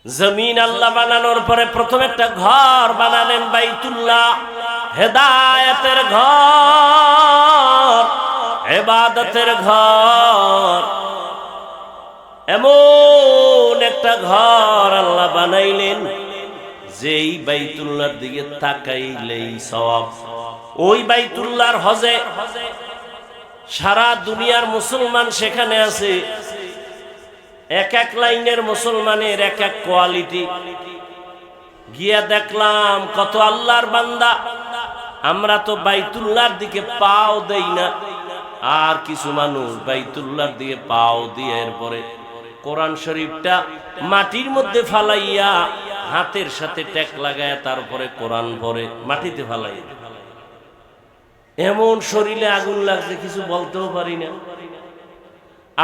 জমিন আল্লাহ বানানোর পরে প্রথম একটা ঘর বানালেন বাইতুল্লাহ, হেদায়েতের ঘর, ইবাদতের ঘর। এমন একটা ঘর আল্লাহ বানাইলেন যেই বাইতুল্লাহর দিকে তাকাইলেই সওয়াব। ওই বাইতুল্লাহর হজে সারা দুনিয়ার মুসলমান সেখানে আছে। এক এক লাইনের মুসলমানের এক এক কোয়ালিটি। গিয়া দেখলাম কত আল্লাহর বান্দা, আমরা তো বাইতুল্লাহর দিকে পাও দেই না, আর কিছু মানুষ বাইতুল্লাহর দিকে পাও দিয়ে এরপরে কোরআন শরীফটা মাটির মধ্যে ফালাইয়া হাতের সাথে ট্যাক লাগায় তারপরে কোরআন পড়ে, মাটিতে ফালাইয়া। এমন শরীরে আগুন লাগছে কিছু বলতেও পারি না।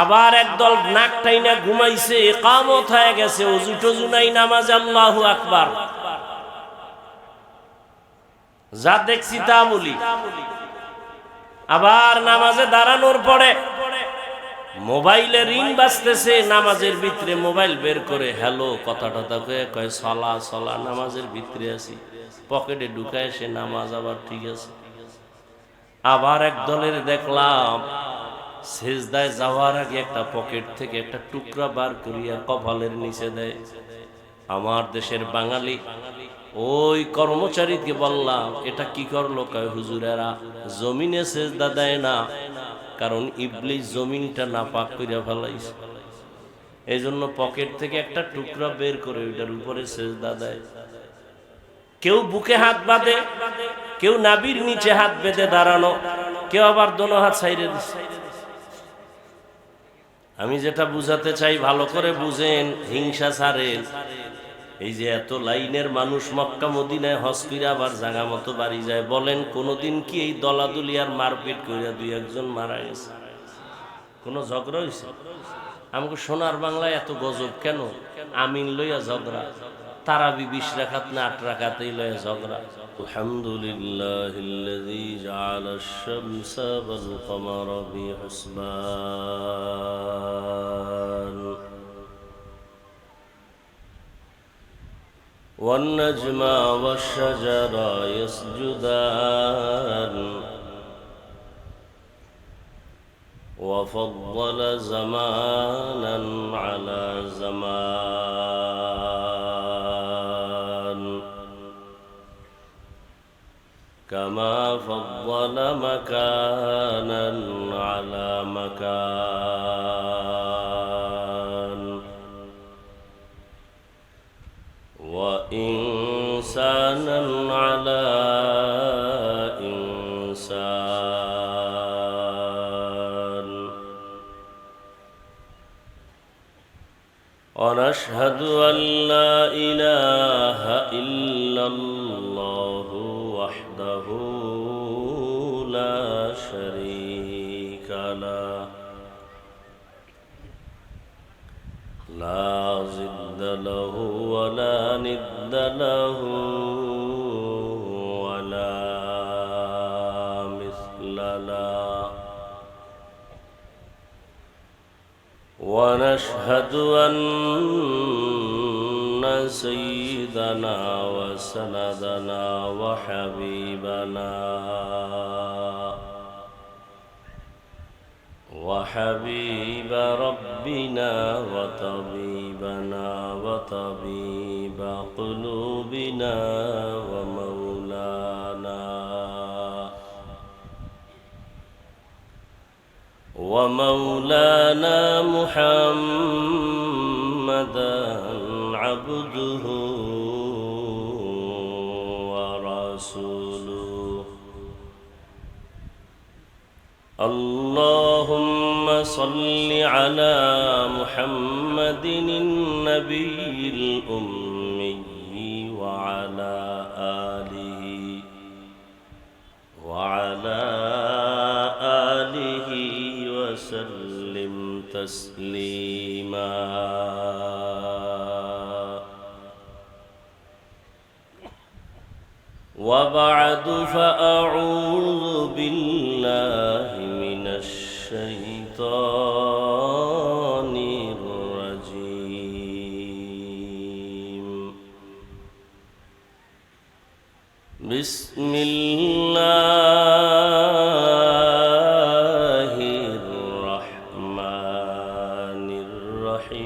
আবার একদল নাক টাইনা ঘুমাইছে, ইকামত হয়ে গেছে, ওযু টযু নাই, নামাজ, আল্লাহু আকবার। যা দেখছি তা বলি। আবার নামাজে দাঁড়ানোর পরে মোবাইলে রিং বাজতেছে, নামাজের ভিতরে মোবাইল বের করে হ্যালো কথা টথা কয়ে সলা সলা, নামাজের ভিতরে আছি, পকেটে ঢুকায় সে নামাজ আবার ঠিক আছে। আবার এক দলের দেখলাম সেজদায় যাওয়ার আগে একটা পকেট থেকে একটা টুকরা বার করিয়া কপালের নিচে দেয়। আমার দেশের বাঙালি ওই কর্মচারীকে বললাম এটা কি করলো? কয় হুজুরেরা জমিনে সেজদা দেয় না, কারণ ইবলিস জমিনটা নাপাক কইরা ফেলাইছে, এই জন্য পকেট থেকে একটা টুকরা বের করে ওইটার উপরে সেজদা দেয়। কেউ বুকে হাত বাঁধে, কেউ নাভির নিচে হাত বেঁধে দাঁড়ানো, কেউ আবার দোনো হাত সাইরে দিচ্ছে। আমি যেটা বুঝাতে চাই ভালো করে বুঝেন, হিংসা ছাড়েন। এই যে এত লাইনের মানুষ মক্কা মদিনায় হজ কইরা আবার জায়গা মতো বাড়ি যায়, বলেন কোনোদিন কি এই দলাদলি আর মারপিট কইরা দুই একজন মারা গেছে? কোনো ঝগড়া হয়েছে? আমাকে সোনার বাংলায় এত গজব কেন? আমিন লইয়া ঝগড়া, তারাবি 20 রাকাত না 8 রাকাতেই লইয়া ঝগড়া। আলহামদুলিল্লাহিল্লাযী জাআলাশ শামসা ওয়াল কমারা বিহিসবান ওয়ান নাজমা ওয়াশ শাজারা ইয়াসজুদান وفضل زمانا على زمان كما فضل مكانا على مكان وإنسانا على ونشهد أن لا إله إلا الله وحده لا شريك له لا ضد له ولا ند له ولا مثل له ونشهد أن سيدنا وسندنا وحبيب ربنا وطبيبنا وطبيب قلوبنا ومولانا محمدا عبده ورسوله اللهم صل على محمد النبي الأمي وعلى آله وسلم تسليما وبعد فأعوذ بالله من الشيطان الرجيم بسم الله الرحمن الرحيم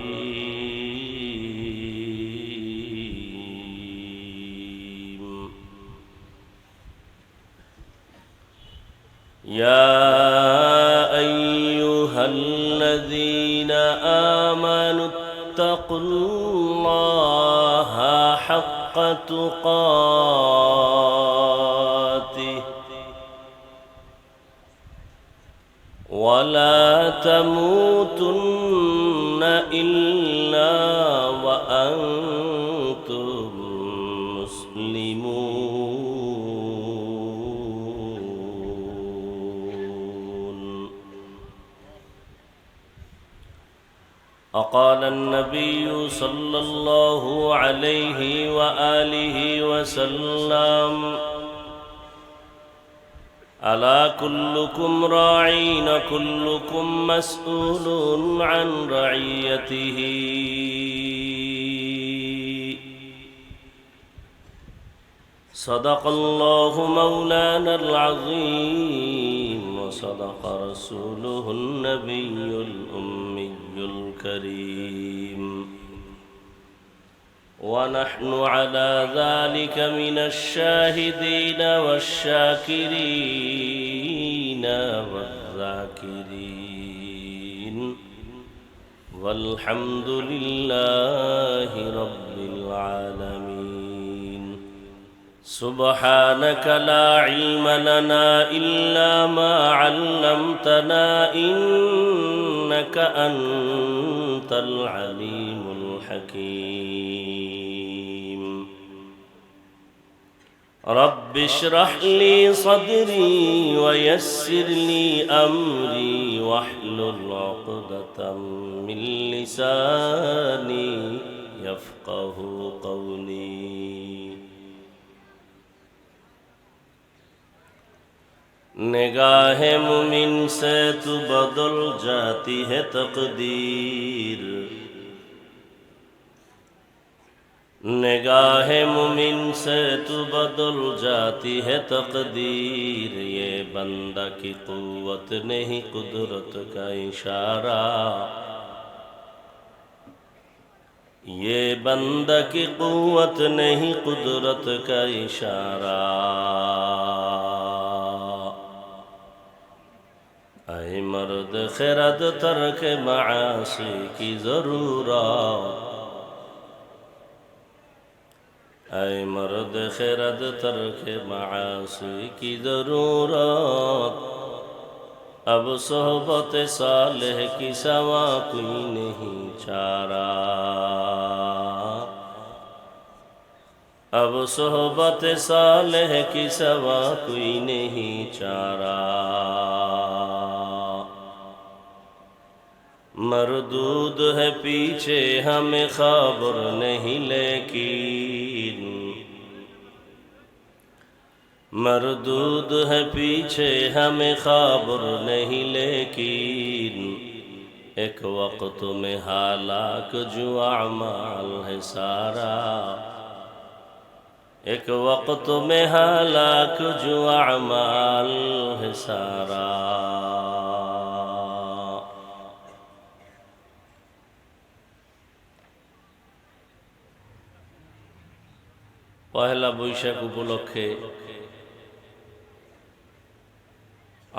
يا أيها الذين آمنوا اتقوا الله حق تقاته ولا تموتن إلا وأنتم مسلمون. وقال النبي صلى الله عليه وآله وسلم ألا كلكم راعين كلكم مسؤول عن رعيته. صدق الله مولانا العظيم وصدق رسوله النبي الأمي الكريم ونحن على ذلك من الشاهدين والشاكرين والذاكرين والحمد لله رب العالمين. سبحانك لا علم لنا إلا ما علمتنا إنك أنت العليم الحكيم. رب اشرح لي صدري ويسر لي أمري واحلل عقدة من لساني يفقه قولي. निगाह मुमिन से तू बदल जाती है तकदीर. निगाह मुमिन से तू बदल जाती है तकदीर. ये बंदा की कुव्वत नहीं कुदरत का इशारा. ये बंदा की कुव्वत नहीं कुदरत का इशारा. ऐ मर्द खिरद तर्क मासी की ज़रूरत. ऐ मर्द खिरद तर्क मासी की ज़रूरत. अब सोहबत सालेह की सवा कोई नहीं चारा. अब सोहबत सालेह की सवा कोई नहीं चारा. मरदूद है पीछे हमें खबर नहीं लेकिन. मरदूद है पीछे हमें खबर नहीं लेकिन. एक वक्त में हालाक जो अमाल है सारा. एक वक्त में हालाक जो अमाल है सारा. পহেলা বৈশাখ উপলক্ষে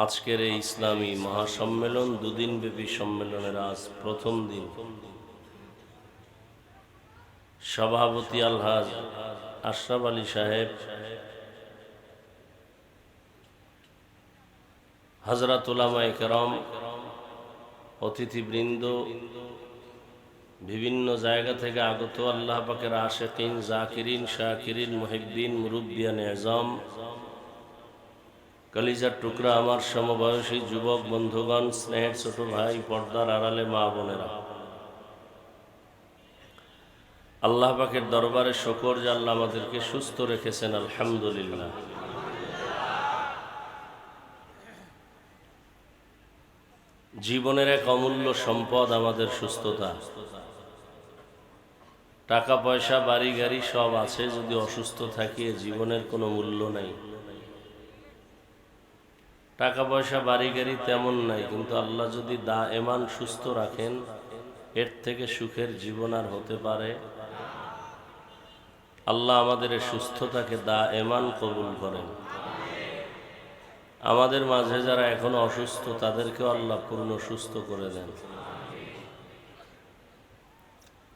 আজকের এই ইসলামী মহাসম্মেলন, দুদিনব্যাপী সম্মেলনের আজ প্রথম দিন। সভাপতি আলহাজ আশরাফ আলী সাহেব, হযরত উলামায়ে কেরাম, অতিথিবৃন্দ, বিভিন্ন জায়গা থেকে আগত আল্লাহ পাকের আশিকিন, জাকিরিন, শাকিরিন, মুহিব্বিন, মুরব্বিয়ান আযম, কলিজার টুকরা আমার সমবয়সী যুবক বন্ধুগণ, স্নেহের ছোট ভাই, পর্দার আড়ালে মা বোনেরা, আল্লাহ পাকের দরবারে শুকর যে আল্লাহ আমাদেরকে সুস্থ রেখেছেন, আলহামদুলিল্লাহ। জীবনের এক অমূল্য সম্পদ আমাদের সুস্থতা। টাকা পয়সা বাড়ি গাড়ি সব আছে, যদি অসুস্থ থাকি জীবনের কোনো মূল্য নাই। টাকা পয়সা বাড়ি গাড়ি তেমন নাই, কিন্তু আল্লাহ যদি দায়েমান সুস্থ রাখেন, এর থেকে সুখের জীবন আর হতে পারে। আল্লাহ আমাদের এই সুস্থতাকে দায়েমান কবুল করেন। আমাদের মাঝে যারা এখনো অসুস্থ তাদেরকেও আল্লাহ পূর্ণ সুস্থ করে দেন।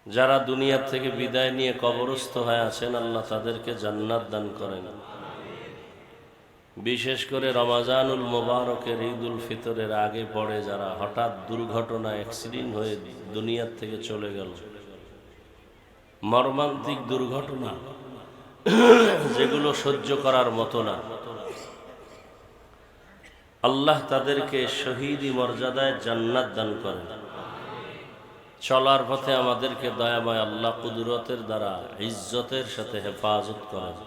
যারা দুনিয়ার থেকে বিদায় নিয়ে কবরস্থ হয়ে আছেন, আল্লাহ তাদেরকে জান্নাত দান করেন। বিশেষ করে রমাজানুল মোবারকের ঈদুল ফিতরের আগে পড়ে যারা হঠাৎ দুর্ঘটনা অ্যাক্সিডেন্ট হয়ে দুনিয়ার থেকে চলে গেল, মর্মান্তিক দুর্ঘটনা যেগুলো সহ্য করার মতো না, আল্লাহ তাদেরকে শহীদি মর্যাদায় জান্নাত দান করেন। চলার পথে আমাদেরকে দয়াময় আল্লাহ কুদরতের দ্বারা ইজ্জতের সাথে হেফাজত করেন।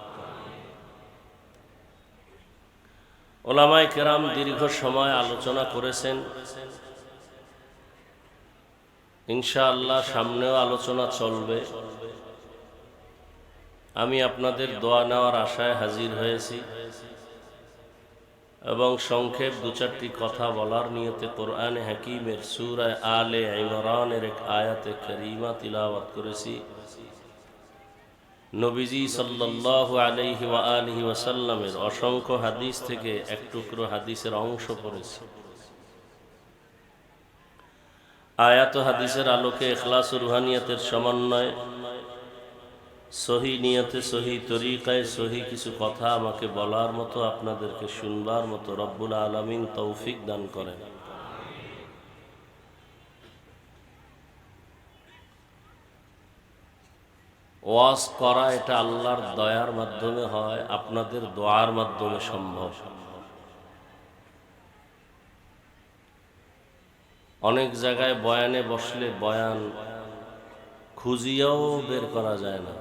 ওলামায়ে কেরাম দীর্ঘ সময় আলোচনা করেছেন, ইনশাআল্লাহ সামনেও আলোচনা চলবে। আমি আপনাদের দোয়া নেওয়ার আশায় হাজির হয়েছি এবং সংক্ষেপ দু চারটি কথা বলার নিয়তে কোরআনে হাকিমের সূরা আলে ইমরানের এক আয়াতে কারিমা তিলাওয়াত করেছি। নবীজি সাল্লাল্লাহু আলাইহি ওয়া আলিহি ওয়াসাল্লামের অসংখ্য হাদিস থেকে এক টুকরো হাদিসের অংশ পড়েছি। আয়াত ও হাদিসের আলোকে ইখলাস ও রুহানিয়াতের সমন্বয়ে সহি নিয়তে সহি তরিকায় সহি কিছু কথা আমাকে বলার মতো, আপনাদেরকে শুনবার মতো রব্বুল আলামিন তৌফিক দান করেন। ওয়াজ করা এটা আল্লাহর দয়ার মাধ্যমে হয়, আপনাদের দোয়ার মাধ্যমে সম্ভব। অনেক জায়গায় বয়ানে বসলে বয়ান খুঁজিয়াও বের করা যায় না,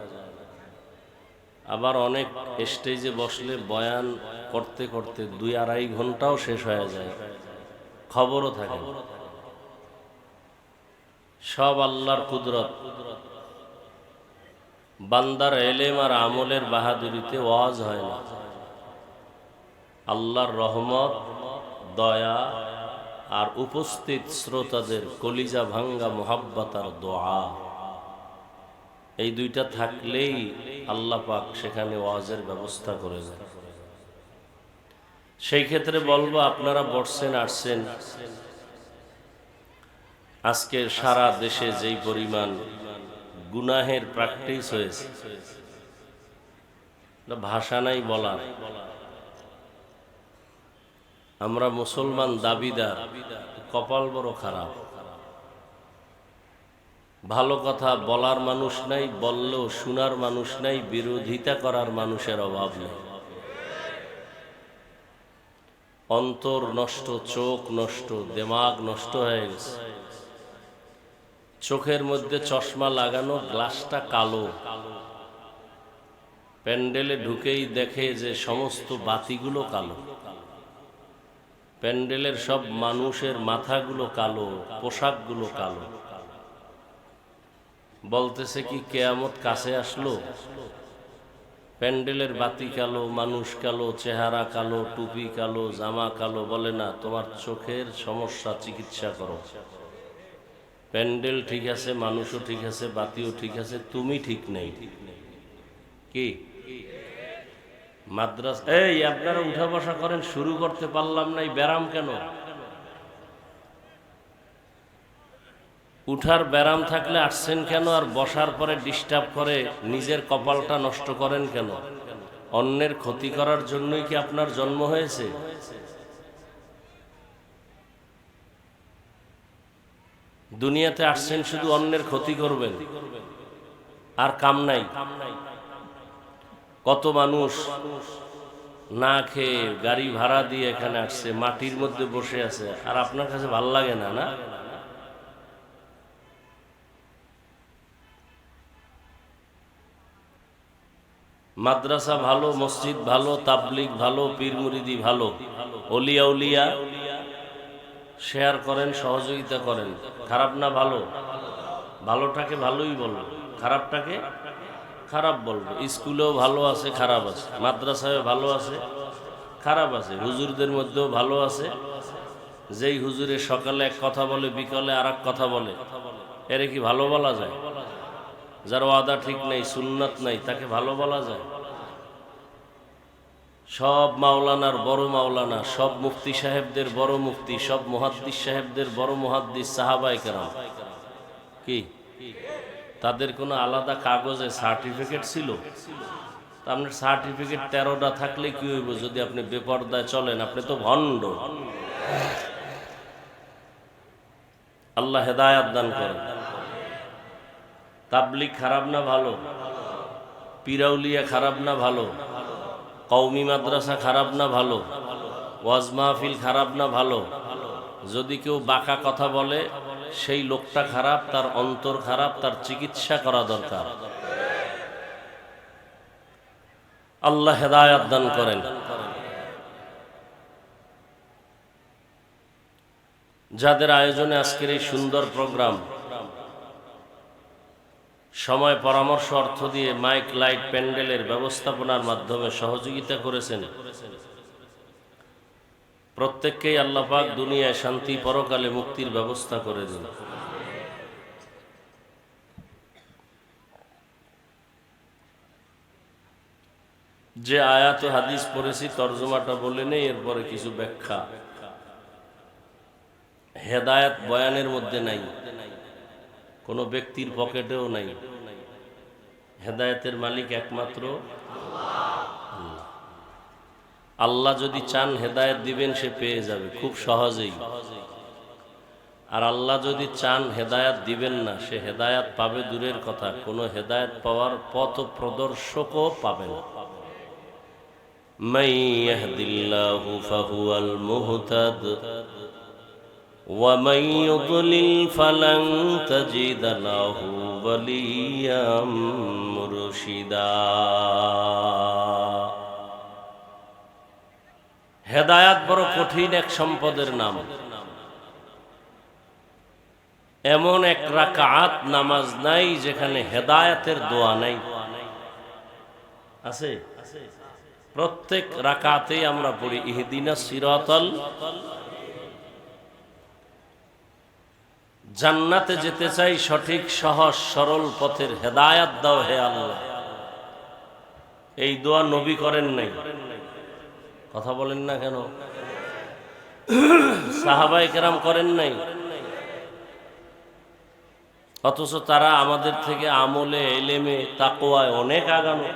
আবার অনেক স্টেজে বসলে বয়ান করতে করতে 2-2.5 ঘন্টাও শেষ হয়ে যায়, খবরও থাকে না। সব আল্লাহর কুদরত। বান্দার এলেম আর আমলের বাহাদুরিতে ওয়াজ হয় না, আল্লাহর রহমত, দয়া আর উপস্থিত শ্রোতাদের কলিজা ভাঙ্গা মোহাব্বত আর দোয়া, এই দুইটা থাকলেই আল্লাহ পাক সেখানে ওয়াজের ব্যবস্থা করে দেন। সেই ক্ষেত্রে বলবো, আপনারা বসছেন আসছেন, আজকে সারা দেশে যেই পরিমাণ গুনাহের প্র্যাকটিস হয়েছে, ভাষা নাই বলার। আমরা মুসলমান দাবিদার, কপাল বড় খারাপ। ভালো কথা বলার মানুষ নাই, বললেও শোনার মানুষ নাই, বিরোধিতা করার মানুষের অভাব নেই। অন্তর নষ্ট, চোখ নষ্ট, দিমাগ নষ্ট হয়ে গেছে। চোখের মধ্যে চশমা লাগানো, গ্লাসটা কালো, প্যান্ডেলে ঢুকেই দেখে যে সমস্ত বাতিগুলো কালো, প্যান্ডেলের সব মানুষের মাথাগুলো কালো, পোশাকগুলো কালো। বলতেছে কি কিয়ামত কাছে আসলো? প্যান্ডেলের বাতি কালো, মানুষ কালো, চেহারা কালো, টুপি কালো, জামা কালো। বলে না, তোমার চোখের সমস্যা চিকিৎসা করো। প্যান্ডেল ঠিক আছে, মানুষও ঠিক আছে, বাতিও ঠিক আছে, তুমি ঠিক নেই। কি মাদ্রাসা? এই আপনারা উঠা বসা করেন, শুরু করতে পারলাম না, এই ব্যারাম কেন? উঠার ব্যারাম থাকলে আসছেন কেন? আর বসার পরে ডিস্টার্ব করে নিজের কপালটা নষ্ট করেন কেন? অন্যের ক্ষতি করার জন্যই কি আপনার জন্ম হয়েছে? দুনিয়াতে আসছেন শুধু অন্যের ক্ষতি করবেন, আর কাম নাই। কত মানুষ না খেয়ে গাড়ি ভাড়া দিয়ে এখানে আসছে, মাটির মধ্যে বসে আছে, আর আপনার কাছে ভাল লাগে না? না, মাদ্রাসা ভালো, মসজিদ ভালো, তাবলিগ ভালো, পীর মুরিদি ভালো, ওলিয়া উলিয়া শেয়ার করেন, সহযোগিতা করেন। খারাপ না ভালো? ভালোটাকে ভালোই বলবো। খারাপটাকে খারাপ বলবো। স্কুলেও ভালো আছে, খারাপ আছে, মাদ্রাসায় ভালো আছে, খারাপ আছে, হুজুরদের মধ্যেও ভালো আছে। যেই হুজুরে সকালে এক কথা বলে, বিকালে আর এক কথা বলে, এরে কি ভালো বলা যায়? যার ওয়াদা ঠিক নেই, সুন্নাত নাই, তাকে ভালো বলা যায়? সব মাওলানার বড় মাওলানা, সব মুফতি সাহেবদের বড় মুফতি, সব মুহাদ্দিস সাহেবদের বড় মুহাদ্দিস সাহাবায়ে কেরাম, কি তাদের কোনো আলাদা কাগজে সার্টিফিকেট ছিল? তা আপনার সার্টিফিকেট 13টা থাকলে কি হইব যদি আপনি বেপরদায় চলেন? আপনি তো ভণ্ড। আল্লাহ হেদায়াত দান করেন। তাবলিগ খারাপ না ভালো? পিরাউলিয়া খারাপ না ভালো? কওমি মাদ্রাসা খারাপ না ভালো? ওয়াজ মাহফিল খারাপ না ভালো? যদি কেউ বাঁকা কথা বলে, সেই লোকটা খারাপ, তার অন্তর খারাপ, তার চিকিৎসা করা দরকার। আল্লাহ হেদায়াত দান করেন। যাদের আয়োজনে আজকের এই সুন্দর প্রোগ্রাম, সময় পরামর্শ অর্থ দিয়ে মাইক লাইট প্যান্ডেলের ব্যবস্থাপনার মাধ্যমে সহযোগিতা করেছেন, প্রত্যেককেই আল্লাহ পাক দুনিয়ায় শান্তি, পরকালে মুক্তির ব্যবস্থা করে দিন। যে আয়াত ও হাদিস পড়েছি তর্জমাটা বলে নেই, এরপরে কিছু ব্যাখ্যা। হেদায়েত বয়ানের মধ্যে নাই, কোনো ব্যক্তির পকেটেও নাই। হেদায়েতের মালিক একমাত্র আল্লাহ। আল্লাহ যদি চান হেদায়েত দিবেন, সে পেয়ে যাবে খুব সহজেই। আর আল্লাহ যদি চান হেদায়েত দিবেন না, সে হেদায়েত পাবে দূরের কথা, কোনো হেদায়েত পাওয়ার পথ প্রদর্শকও পাবে না। মান ইয়াহদিল্লাহু ফাহুয়াল মুহতাদ ওয়া মান ইউদ্লিল ফালান তাজিদা লাহু ওয়ালিয়্যাম মুরশিদা। হেদায়াত বড় কঠিন এক সম্পদের নাম। এমন এক রাকাত নামাজ নাই যেখানে হেদায়াতের দোয়া নাই। আছে? প্রত্যেক রাকাতেই আমরা পড়ি ইহদিনাস সিরাতাল। জান্নাতে যেতে চাই, সঠিক সহজ সরল পথের হেদায়াত দাও হে আল্লাহ। এই দোয়া নবী করেন নাই। কথা বলেন না কেন? সাহাবায়ে কেরাম করেন নাই। অথচ তারা আমাদের থেকে আমলে, ইলমে, তাকওয়ায় অনেক আগানো।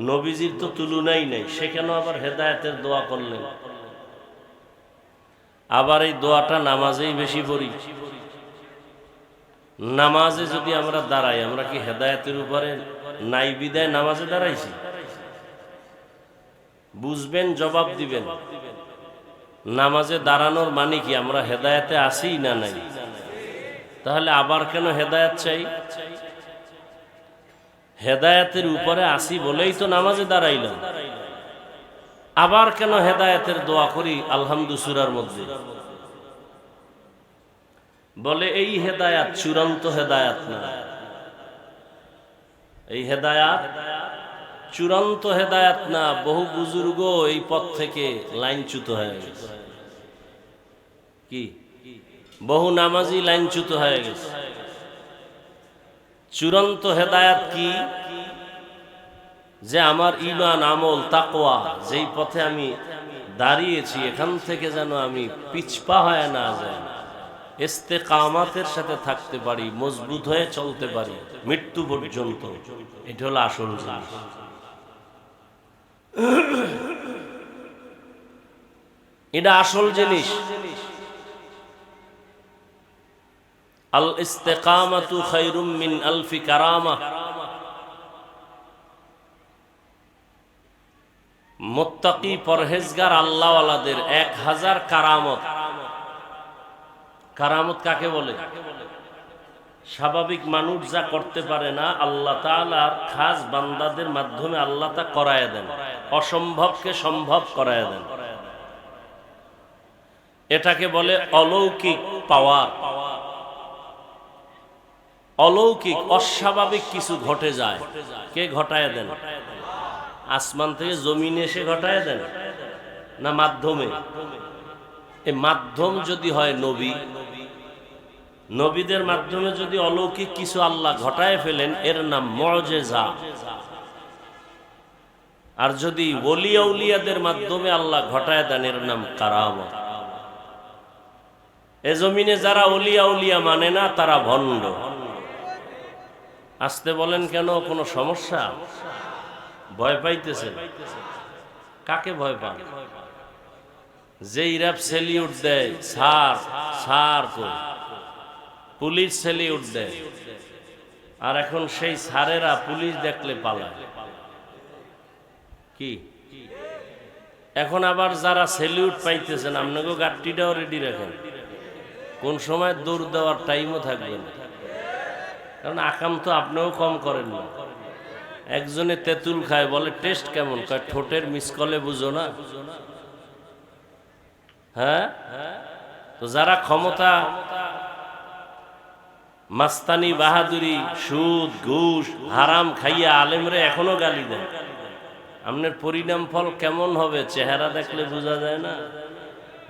নবীজির তো তুলনাই নাই, সে কেন আবার হেদায়েতের দোয়া করলেন? আবার এই দোয়াটা নামাজেই বেশি পড়ি। নামাজে যদি আমরা দাঁড়াই, আমরা কি হেদায়েতের উপরে নাই বিদায় নামাজে দাঁড়াইছি? বুঝবেন, জবাব দিবেন। নামাজে দাঁড়ানোর মানে কি আমরা হেদায়েতে আসি না নাই? তাহলে আবার কেন হেদায়েত চাই? হেদায়েতের উপরে আসি বলেই তো নামাজে দাঁড়াইলাম। আবার কেন হেদায়েতের দোয়া করি আলহামদু সূরার মধ্যে? বলে এই হেদায়াত চূড়ান্ত হেদায়াত না। এই হেদায়াত চূড়ান্ত হেদায়াত না। বহু বুজুর্গ এই পথ থেকে লাইনচ্যুত হয়ে গেছে। কি? বহু নামাজি লাইনচ্যুত হয়ে গেছে। চূড়ান্ত হেদায়াত কি? যে আমার ঈমান, আমল, তাকওয়া, যেই পথে আমি দাঁড়িয়েছি, এখান থেকে যেন আমি পিছপা হয়ে না যাই, ইস্তেকামাতের সাথে থাকতে পারি, মজবুত হয়ে চলতে পারি মৃত্যু পর্যন্ত। এটা হলো আসল জিনিস। এটা আসল জিনিস। আল ইস্তেকামাতু খায়রুম মিন আলফি কারামা। মুত্তাকি পরহেজগার আল্লাহওয়ালাদের 1000 কারামত। কারামত কাকে বলে? স্বাভাবিক মানুষ যা করতে পারে না, আল্লাহ তাআলার খাস বান্দাদের মাধ্যমে আল্লাহ তা করায় দেন। অসম্ভবকে সম্ভব করায় দেন। এটাকে বলে অলৌকিক পাওয়ার। অলৌকিক অস্বাভাবিক কিছু ঘটে যায়, কে ঘটায় দেন? আসমান থেকে জমিনে এসে ঘটায় দেন না মাধ্যমে? এই মাধ্যম যদি হয় নবী, নবীদের মাধ্যমে যদি অলৌকিক কিছু আল্লাহ ঘটায় ফেলেন, এর নাম মুআজিজা। আর যদি ওলি আউলিয়াদের মাধ্যমে আল্লাহ ঘটায় দেন, এর নাম কারামত। এ জমিনে যারা ওলি আউলিয়া মানে না, তারা ভণ্ড। আসতে বলেন কেন? কোনো সমস্যা? ভয় পাইতেছেন? কাকে ভয় পান? যে ইরাব সেলিউট দেয়, সার সার করে পুলিশ সেলিউট দেয়, আর এখন সেই সারেরা পুলিশ দেখলে পালায়। কি এখন আবার যারা সেলিউট পাইতেছেন, আপনাকে গাড়িটাও রেডি রাখেন, কোন সময় দৌড় দেওয়ার টাইমও থাকবে না। কারণ আকাম তো আপনিও কম করেন না। একজনে তেঁতুল খায়, বলে টেস্ট কেমন? কয় ঠোঁটের মিসকলে বুঝো না। হ্যাঁ, তো যারা ক্ষমতা, মাস্তানি, বাহাদুরি, সুদ, ঘুষ, হারাম খাইয়া আলেমরে এখনো গালি দেন, আপনার পরিণাম ফল কেমন হবে চেহারা দেখলে বোঝা যায় না?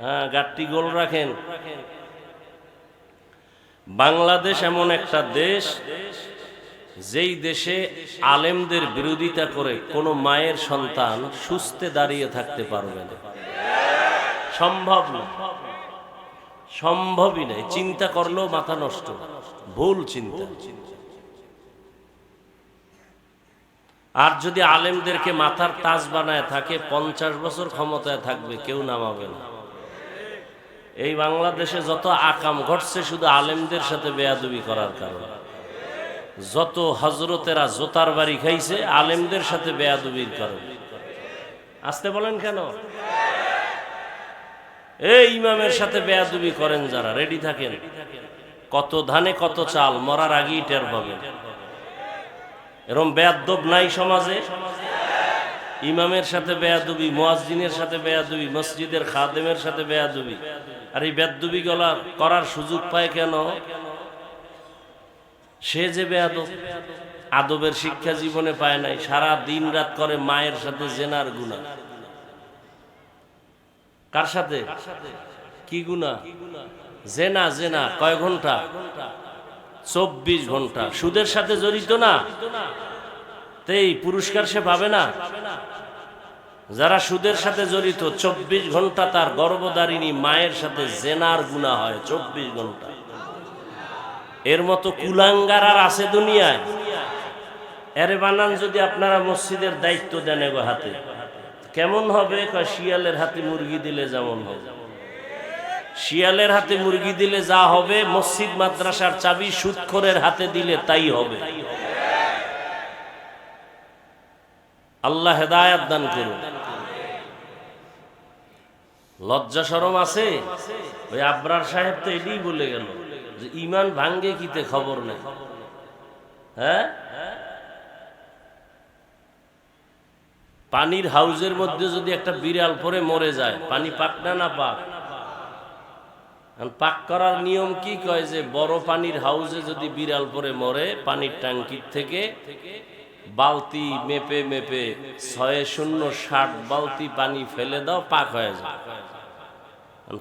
হ্যাঁ, গাট্টি গোল রাখেন। বাংলাদেশ এমন একটা দেশ, যেই দেশে আলেমদের বিরোধিতা করে কোনো মায়ের সন্তান সুস্থে দাঁড়িয়ে থাকতে পারবে না। সম্ভব না, সম্ভবই নাই। চিন্তা করলেও মাথা নষ্ট, ভুল চিন্তা। আর যদি আলেমদেরকে মাথার তাজ বানায় থাকে, 50 বছর ক্ষমতায় থাকবে, কেউ নামাবে না। এই বাংলাদেশে যত আকাম ঘটছে শুধু আলেমদের সাথে বেয়াদবি করার কারণে। যত হজরতেরা জোতার বাড়ি খাইছে আলেমদের সাথে বেয়াদবির কারণে। আসতে বলেন কেন? এই ইমামের সাথে বেয়াদবি করেন যারা, রেডি থাকেন। কত ধানে কত চাল, মরার আগেই টের পাবেন। এরকম বেয়াদব নাই সমাজে? ইমামের সাথে বেয়াদবি, মুয়াজ্জিনের সাথে বেয়াদবি, মসজিদের খাদেমের সাথে বেয়াদবি। আর এই বেয়াদবি করার সুযোগ পায় কেন? সে যে বেয়াদব, আদবের শিক্ষা জীবনে পায় নাই, সারা দিন রাত করে মায়ের সাথে জেনার গুনাহ। কার সাথে? কি গুনাহ? জেনা। জেনা কয় ঘন্টা? 24 ঘন্টা। সুদের সাথে জড়িত না, তেই পুরস্কার সে পাবে না। যারা সুদের সাথে জড়িত, 24 ঘন্টা তার গর্ভধারিণী মায়ের সাথে জেনার গুনাহ হয়, 24 ঘন্টা। এর মতো কুলাঙ্গার আর আছে দুনিয়ায়? এরে বানান যদি আপনারা মসজিদের দায়িত্ব দেন এগো হাতে, কেমন হবে? শিয়ালের হাতে মুরগি দিলে যেমন হবে। শিয়ালের হাতে মুরগি দিলে যা হবে, মসজিদ মাদ্রাসার চাবি সুদখোরের হাতে দিলে তাই হবে। আল্লাহ হেদায়েত দান করুন। লজ্জা শরম আছে? ওই আবরার সাহেব তো এটাই বলে গেল যে ইমান ভাঙ্গে কিতে খবর নেই। হ্যাঁ, পানির হাউজের মধ্যে যদি একটা বিড়াল পরে মরে যায়, পানি পাক না? না পাক? পাক করার নিয়ম কি কয় যে বড় পানির হাউজে যদি বিড়াল পরে মরে, পানির ট্যাঙ্কির থেকে বালতি মেপে মেপে 6060 বালতি পানি ফেলে দাও, পাক হয়ে যায়।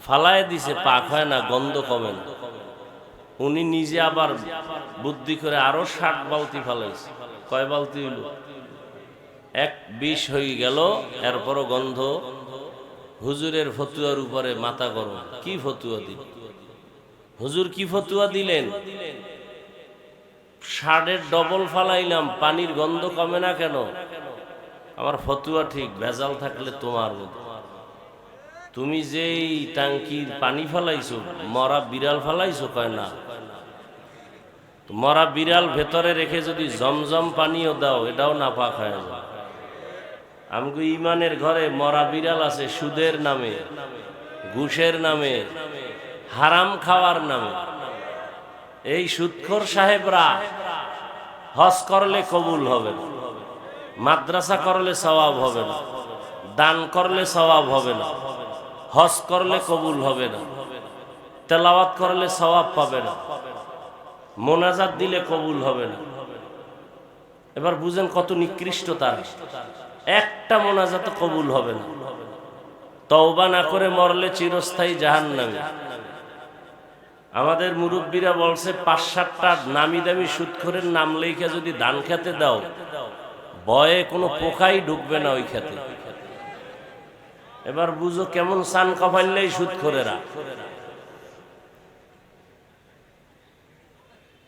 ফালায় দিছে, পাক হয় না, গন্ধ কমে না। উনি নিজে আবার বুদ্ধি করে আরো 60 বালতি ফালাইছে। কয় বালতি হইল? 20 হয়ে গেল, এরপরও গন্ধ। হুজুরের ফতুয়ার উপরে মাথা গরম। কি ফতুয়া দিল হুজুর? কি ফতুয়া দিলেন? 60-এর ডবল ফালাইলাম, পানির গন্ধ কমে না কেন? আমার ফতুয়া ঠিক, ভেজাল থাকলে তোমার মতো। তুমি যেই টাঙ্কির পানি ফালাইছো, মরা বিড়াল ফালাইছো? কয় না। মরা বিড়াল ভেতরে রেখে যদি জমজম পানিও দাও, এটাও নাপাক হয়ে যায়। আমগো ইমানের ঘরে মরা বিড়াল আছে সুদের নামে, ঘুষের নামে, হারাম খাওয়ার নামে। এই সুদখোর সাহেবরা হজ করলে কবুল হবে না, মাদ্রাসা করলে সওয়াব হবে না, দান করলে সওয়াব হবে না, হজ করলে কবুল হবে না, তেলাওয়াত করলে সওয়াব পাবে না, মোনাজাত দিলে কবুল হবে না। এবার বুঝেন কত নিকৃষ্ট তার, একটা মোনাজাত কবুল হবে না। তওবা না করে মরলে চিরস্থায়ী জাহান্নামে। আমাদের মুরব্বীরা বলছে ৫-৭টা নামি দামি সুদখোরের নাম লেখা যদি ধান খেতে দাও, ভয়ে কোনো পোকাই ঢুকবে না ওই খেতে। এবার বুঝো কেমন সান কপাইলেই সুদখোরেরা।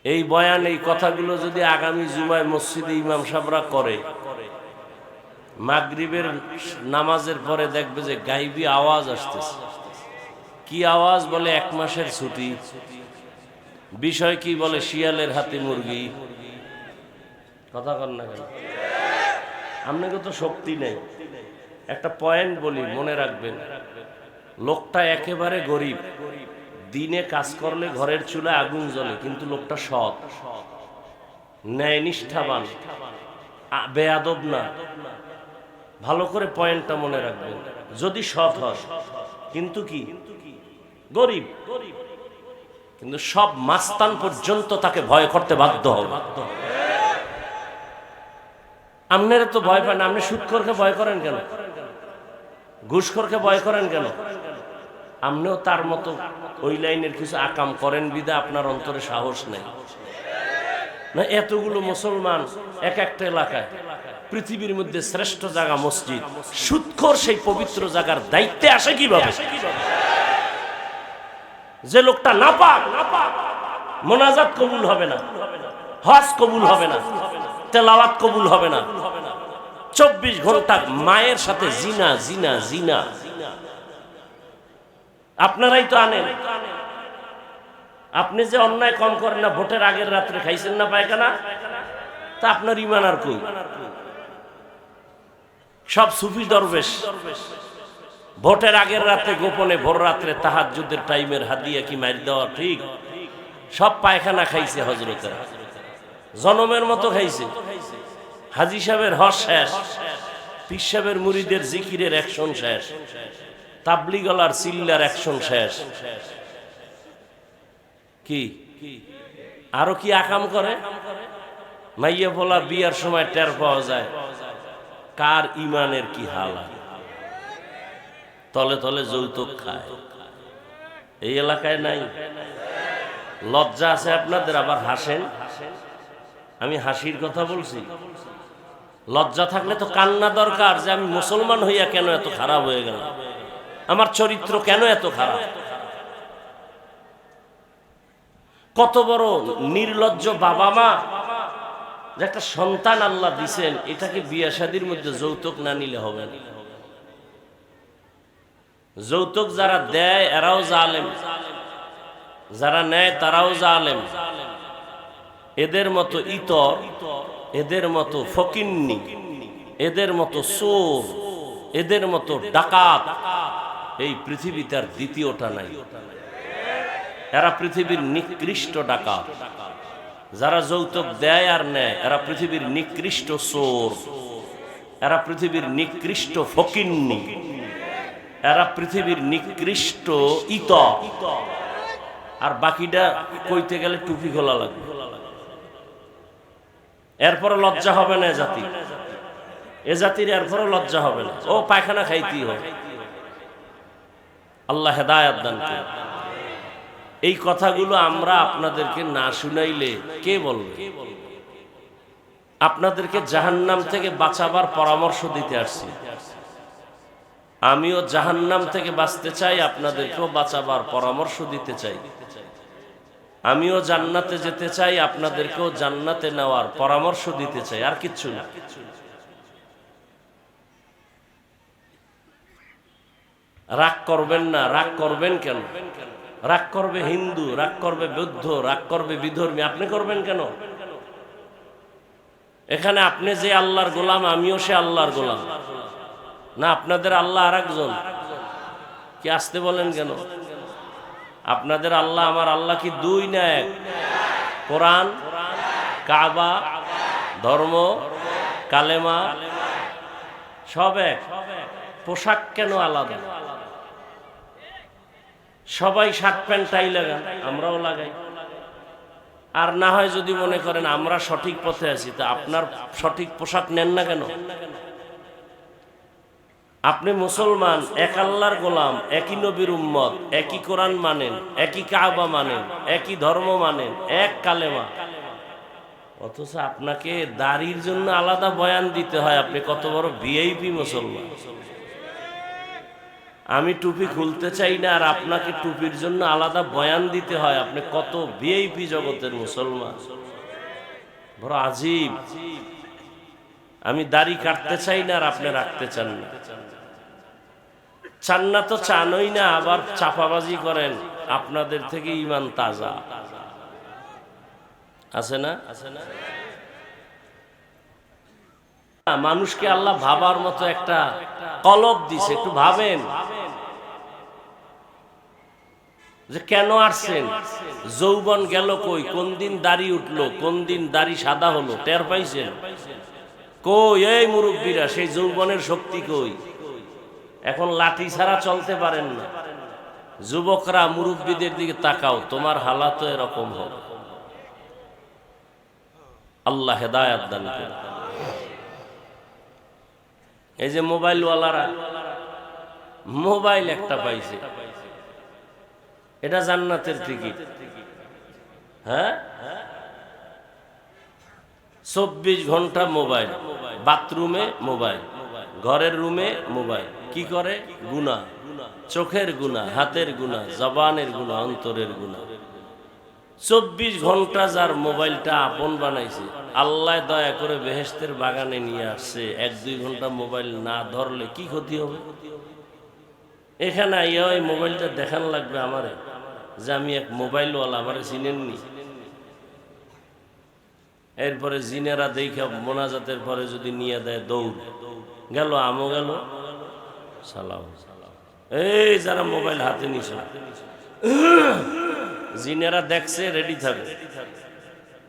এই বয়ান, এই কথাগুলো যদি আগামী জুমায় মসজিদে ইমাম সাহেবরা করে, মাগরিবের নামাজের পরে দেখবে যে গাইবি আওয়াজ আসতেছে। কি আওয়াজ? বলে 1 মাসের ছুটি। বিষয় কি? বলে শিয়ালের হাতে মুরগি। কথা কর না কেন? আপনাকে তো শক্তি নেই। একটা পয়েন্ট বলি, মনে রাখবেন, লোকটা একেবারে গরিব, দিনে কাজ করলে ঘরের চুলায় আগুন জ্বলে, কিন্তু লোকটা সৎ, ন্যায় নিষ্ঠাবান, বেয়াদব না। ভালো করে পয়েন্টটা মনে রাখবেন। যদি সৎ হয়, কিন্তু কি গরিব, কিন্তু সব মাস্তান পর্যন্ত তাকে ভয় করতে বাধ্য হবে। আপনারা তো ভয় পান না, আপনি সুদখোরকে ভয় করেন কেন? ঘুষখোরকে ভয় করেন কেন? আপনিও তার মতো ওই লাইনের কিছু আকাম করেন বিদা আপনার অন্তরে সাহস নেই না? এতগুলো মুসলমান এক একটা এলাকায়, পৃথিবীর মধ্যে শ্রেষ্ঠ জায়গা মসজিদ, সুদখোর সেই পবিত্র জায়গার দায়িত্বে আসে কিভাবে? যে লোকটা না পাক, মোনাজাত কবুল হবে না, হজ কবুল হবে না, তেলাওয়াত কবুল হবে না, 24 ঘন্টা মায়ের সাথে জিনা জিনা জিনা। আপনারাই তো আনেন। আপনি যে অন্যায় কম করেন না, ভোটের আগের রাত্রে খাইছেন না পায়খানা, তা আপনার ইমান আর কই? সব সুফি দরবেশ ভোটের আগের রাতে গোপনে ভোর রাত্রে তাহাজ্জুদের টাইমের হাদিয়া কি মার দেওয়া ঠিক? সব পায়খানা খাইছে হযরতের, জনমের মতো খাইছে। হাজী সাহেবের হজ শেষ, পীর সাহেবের মুরিদের জিকিরের অ্যাকশন শেষ, তাবলিগলার চিল্লার অ্যাকশন শেষ। কি আরো কি আকাম করে? মাইয়া বলা বিয়ার সময় টের পাওয়া যায় কার ইমানের কি হাল। তলে তলে যৌতুক খায়। এই এলাকায় নাই? লজ্জা আছে আপনাদের? আবার হাসেন। আমি হাসির কথা বলছি। লজ্জা থাকলে তো কান্না দরকার, যে আমি মুসলমান হইয়া কেন এত খারাপ হয়ে গেলাম, আমার চরিত্র কেন এত খারাপ। কত বড় নির্লজ্জ বাবা মা, যে একটা সন্তান আল্লাহ দিছেন, এটাকে বিয়া শাদীর মধ্যে যৌতুক না নিলে হবে না। যৌতুক যারা দেয় এরাও জালেম, যারা নেয় তারাও জালেম। এদের মতো ইতর, এদের মতো ফকিন্নি, এদের মতো চোর, এদের মতো ডাকাত এই পৃথিবীতে আর দ্বিতীয়টা নাই। এরা পৃথিবীর নিকৃষ্ট ডাকাত। যারা যৌতুক দেয় আর নেয় এরা পৃথিবীর নিকৃষ্ট চোর, এরা পৃথিবীর নিকৃষ্ট ফকিন্নি, এরা পৃথিবীর নিকৃষ্ট ইতর। আর বাকিটা কইতে গেলে টুপি খোলা লাগবে। এরপরে লজ্জা হবে না জাতি, এ জাতির এরপরে লজ্জা হবে না। ও পায়খানা খাইতেই হবে। আল্লাহ হেদায়েত দান করুন। এই কথাগুলো আমরা আপনাদেরকে না শুনাইলে কে বলবে? আপনাদেরকে জাহান্নাম থেকে বাঁচাবার পরামর্শ দিতে আসছি। আমিও জাহান্নাম থেকে বাঁচতে চাই, আপনাদেরকেও বাঁচাবার পরামর্শ দিতে চাই। আমিও জান্নাতে যেতে চাই, আপনাদেরকেও জান্নাতে নেওয়ার পরামর্শ দিতে চাই, আর কিচ্ছু না। রাগ করবেন না। রাগ করবেন কেন? রাগ করবে হিন্দু, রাগ করবে বৌদ্ধ, রাগ করবে বিধর্মী, আপনি করবেন কেন? এখানে আপনি যে আল্লাহর গোলাম, আমিও সে আল্লাহর গোলাম না? আপনাদের আল্লাহ আর একজন। কি আসতে বলেন কেন? আপনাদের আল্লাহ আমার আল্লাহ কি দুই না এক? কোরআন, কাবা, ধর্ম, কালেমা সব এক। পোশাক কেন আলাদা? সবাই শার্ট প্যান্ট টাই লাগান, আমরাও লাগাই। আর না হয় যদি মনে করেন আমরা সঠিক পথে আছি, তা আপনার সঠিক পোশাক নেন না কেন? আপনি মুসলমান, এক আল্লাহর গোলাম, একই নবীর উম্মত, একই কোরআন মানেন, একই কাবা মানেন, একই ধর্ম মানেন, এক কালেমা, অথচ আপনাকে দাড়ির জন্য আলাদা বয়ান দিতে হয়। আপনি কত বড় ভিআইপি মুসলমান। আমি টুপি খুলতে চাই না, আর আপনাকে টুপির জন্য আলাদা বয়ান দিতে হয়। আপনি কত ভিআইপি জগতের মুসলমান, বড় আজীব। আমি দাড়ি কাটতে চাই না, আর আপনি রাখতে চান না। চান না তো চানই না, আবার চাপাবাজি করেন। আপনাদের থেকে ঈমান তাজা আছে না? মানুষকে আল্লাহ ভাবার মতো একটা কলব দিছে। একটু ভাবেন যে কেন আসছেন, যৌবন গেল কই, কোন দিন দাড়ি উঠলো, কোন দিন দাড়ি সাদা হলো, টের পাইছেন কই? এই মুরব্বীরা, সেই যৌবনের শক্তি কই? এখন লাঠি ছাড়া চলতে পারেন না। যুবকরা মুরব্বীদের দিকে তাকাও, তোমার হালাত এরকম হবে। আল্লাহ হেদায়েত দান করুন। এই যে মোবাইলওয়ালারা মোবাইল একটা পাইছে, এটা জান্নাতের টিকিট। হ্যাঁ, 24 ঘন্টা মোবাইল, বাথরুমে মোবাইল, ঘরের রুমে মোবাইল। কি করে? গুনাহ, চোখের গুনাহ, হাতের গুনাহ, জবানের গুনাহ, অন্তরের গুনাহ। 24 ঘন্টা যার মোবাইলটা আপন বানাইছে, আল্লাহ দয়া করে বেহেশতের বাগানে নিয়ে আসছে। 1-2 ঘন্টা মোবাইল না ধরলে কি ক্ষতি হবে? এখানে ওই মোবাইলটা দেখান লাগবে আমারে যে আমি এক মোবাইলওয়ালা, আমারে চিনেননি। এরপরে জিনেরা দেখা মোনাজাতের পরে যদি নিয়ে দেয় দৌড়, গেল আমও গেল, সালাম। এই যারা মোবাইল হাতে নিছে, জিনেরা দেখছে, রেডি থাকে,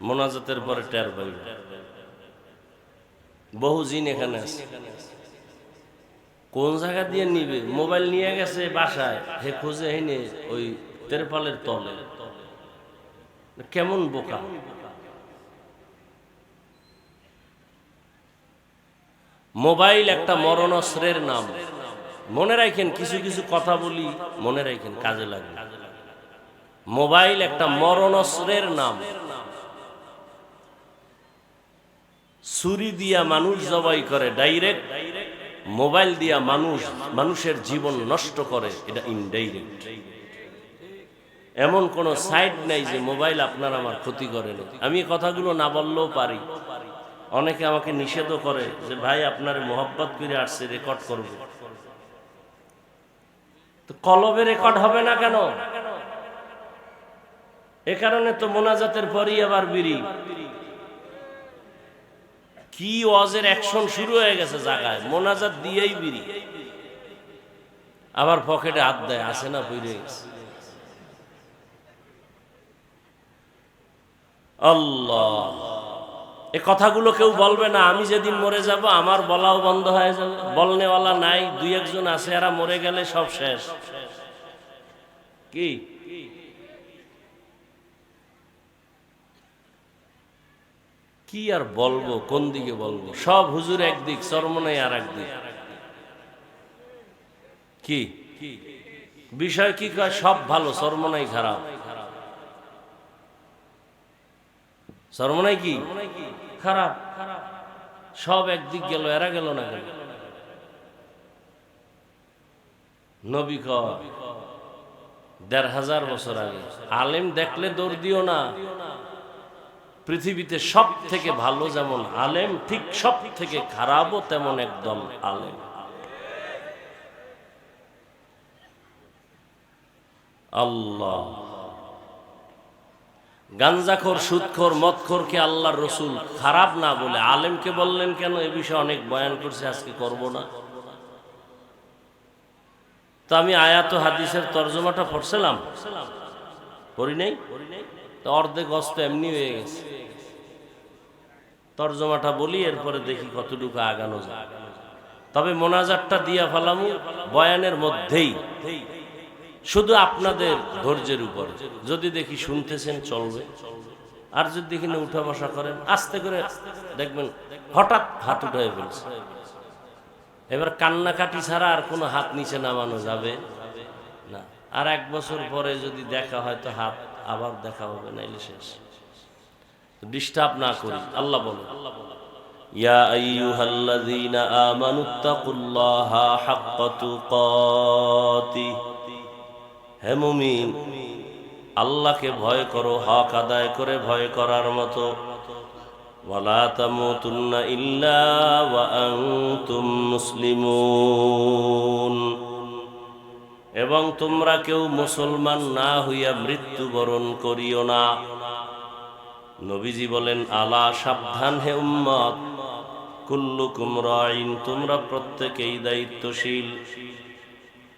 মোনাজাতের পরে টের পাইবে। বহু জিন এখানে আছে। কোন জায়গা দিয়ে নিবে? মোবাইল নিয়ে গেছে বাসায়, হে খুঁজে হেনে ওই তেরপালের তলে। কেমন বোকা! মোবাইল একটা মরণাস্ত্রের নাম। মনে রাখেন, কিছু কিছু কথা বলি, মনে রাখেন, কাজে লাগবে। মোবাইল একটা মরণাস্ত্রের নাম। ছুরি দিয়া মানুষ জবাই করে ডাইরেক্ট, মোবাইল দিয়া মানুষের জীবন নষ্ট করে এটা ইনডাইরেক্ট। এমন কোন সাইড নাই যে মোবাইল আপনার আমার ক্ষতি করে না। আমি কথাগুলো না বললেও পারি। অনেকে আমাকে নিষেধও করে যে ভাই আপনার মোহাব্বত করে আসছে, রেকর্ড করবে। তো কলবে রেকর্ড হবে না কেন? এ কারণে তো মোনাজাতের পরই আবার বিড়ি। কি ওয়াজের অ্যাকশন শুরু হয়ে গেছে জায়গায়, মোনাজাত দিয়েই বিড়ি। আবার পকেটে হাত দেয়, আসে না পইরে গেছে। আল্লাহ, এ কথাগুলো কেউ বলবে না। আমি যেদিন মরে যাব আমার বলাও বন্ধ হয়ে যাবে। বলনেওয়ালা নাই, 2-1 জন আছে, এরা মরে গেলে সব শেষ। কি কি আর বলবো, কোন দিকে বলবো? সব হুজুর একদিক, চরমনাই আর একদিক। কি বিষয় কি কয়? সব ভালো, চরমনাই খারাপ। চরমনাই কি খারাপ? সব একদিক গেল, এরা গেল না কেন? নবী কয় 1500 বছর আগে, আলেম দেখলে দৌড় দিও না। পৃথিবীতে সব থেকে ভালো যেমন আলেম, ঠিক সব থেকে খারাপও তেমন একদম আলেম। আল্লাহ, গাঞ্জাখোর, সুদখোর, মদখোরকে আল্লাহর রসুল খারাপ না বলে আলেমকে বললেন কেন? এ বিষয়ে অনেক বয়ান করছে, আজকে করব না। তো আমি আয়াত ও হাদিসের তর্জমাটা পড়ছিলাম, পড়ি নাই তো, অর্ধেক অস্ত এমনি হয়ে গেছে। তর্জমাটা বলি, এরপরে দেখি কতটুকু আগানো যায়। তবে মোনাজাতটা দিয়া ফেলামু বয়ানের মধ্যেই, শুধু আপনাদের ধৈর্যের উপর। যদি দেখি শুনতেছেন চলবে, আর যদি এখানে উঠা বসা করেন আস্তে করে দেখবেন হঠাৎ হাত উঠে ফেলছে। এবার কান্নাকাটি ছাড়া আর কোনো হাত নিচে নামানো যাবে না। আর 1 বছর পরে যদি দেখা হয় তো হাত আবার দেখা হবে, নাইলে শেষ। ডিস্টার্ব না করি। আল্লাহ বলেন, ইয়া আইয়ুহাল্লাযীনা আমানুত্তাকুল্লাহা হাক্কা তুকাতিহ, হে মুমিন আল্লাহকে ভয় করো হক আদায় করে ভয় করার মতো। ওয়ালা তামুতুন্না ইল্লা ওয়া আনতুম মুসলিমুন, এবং তোমরা কেউ মুসলমান না হইয়া মৃত্যুবরণ করিও না। নবীজি বলেন, আলা সাবধান হে উম্মত, কুল্লুকুম রাইন, তোমরা প্রত্যেকেই দায়িত্বশীল।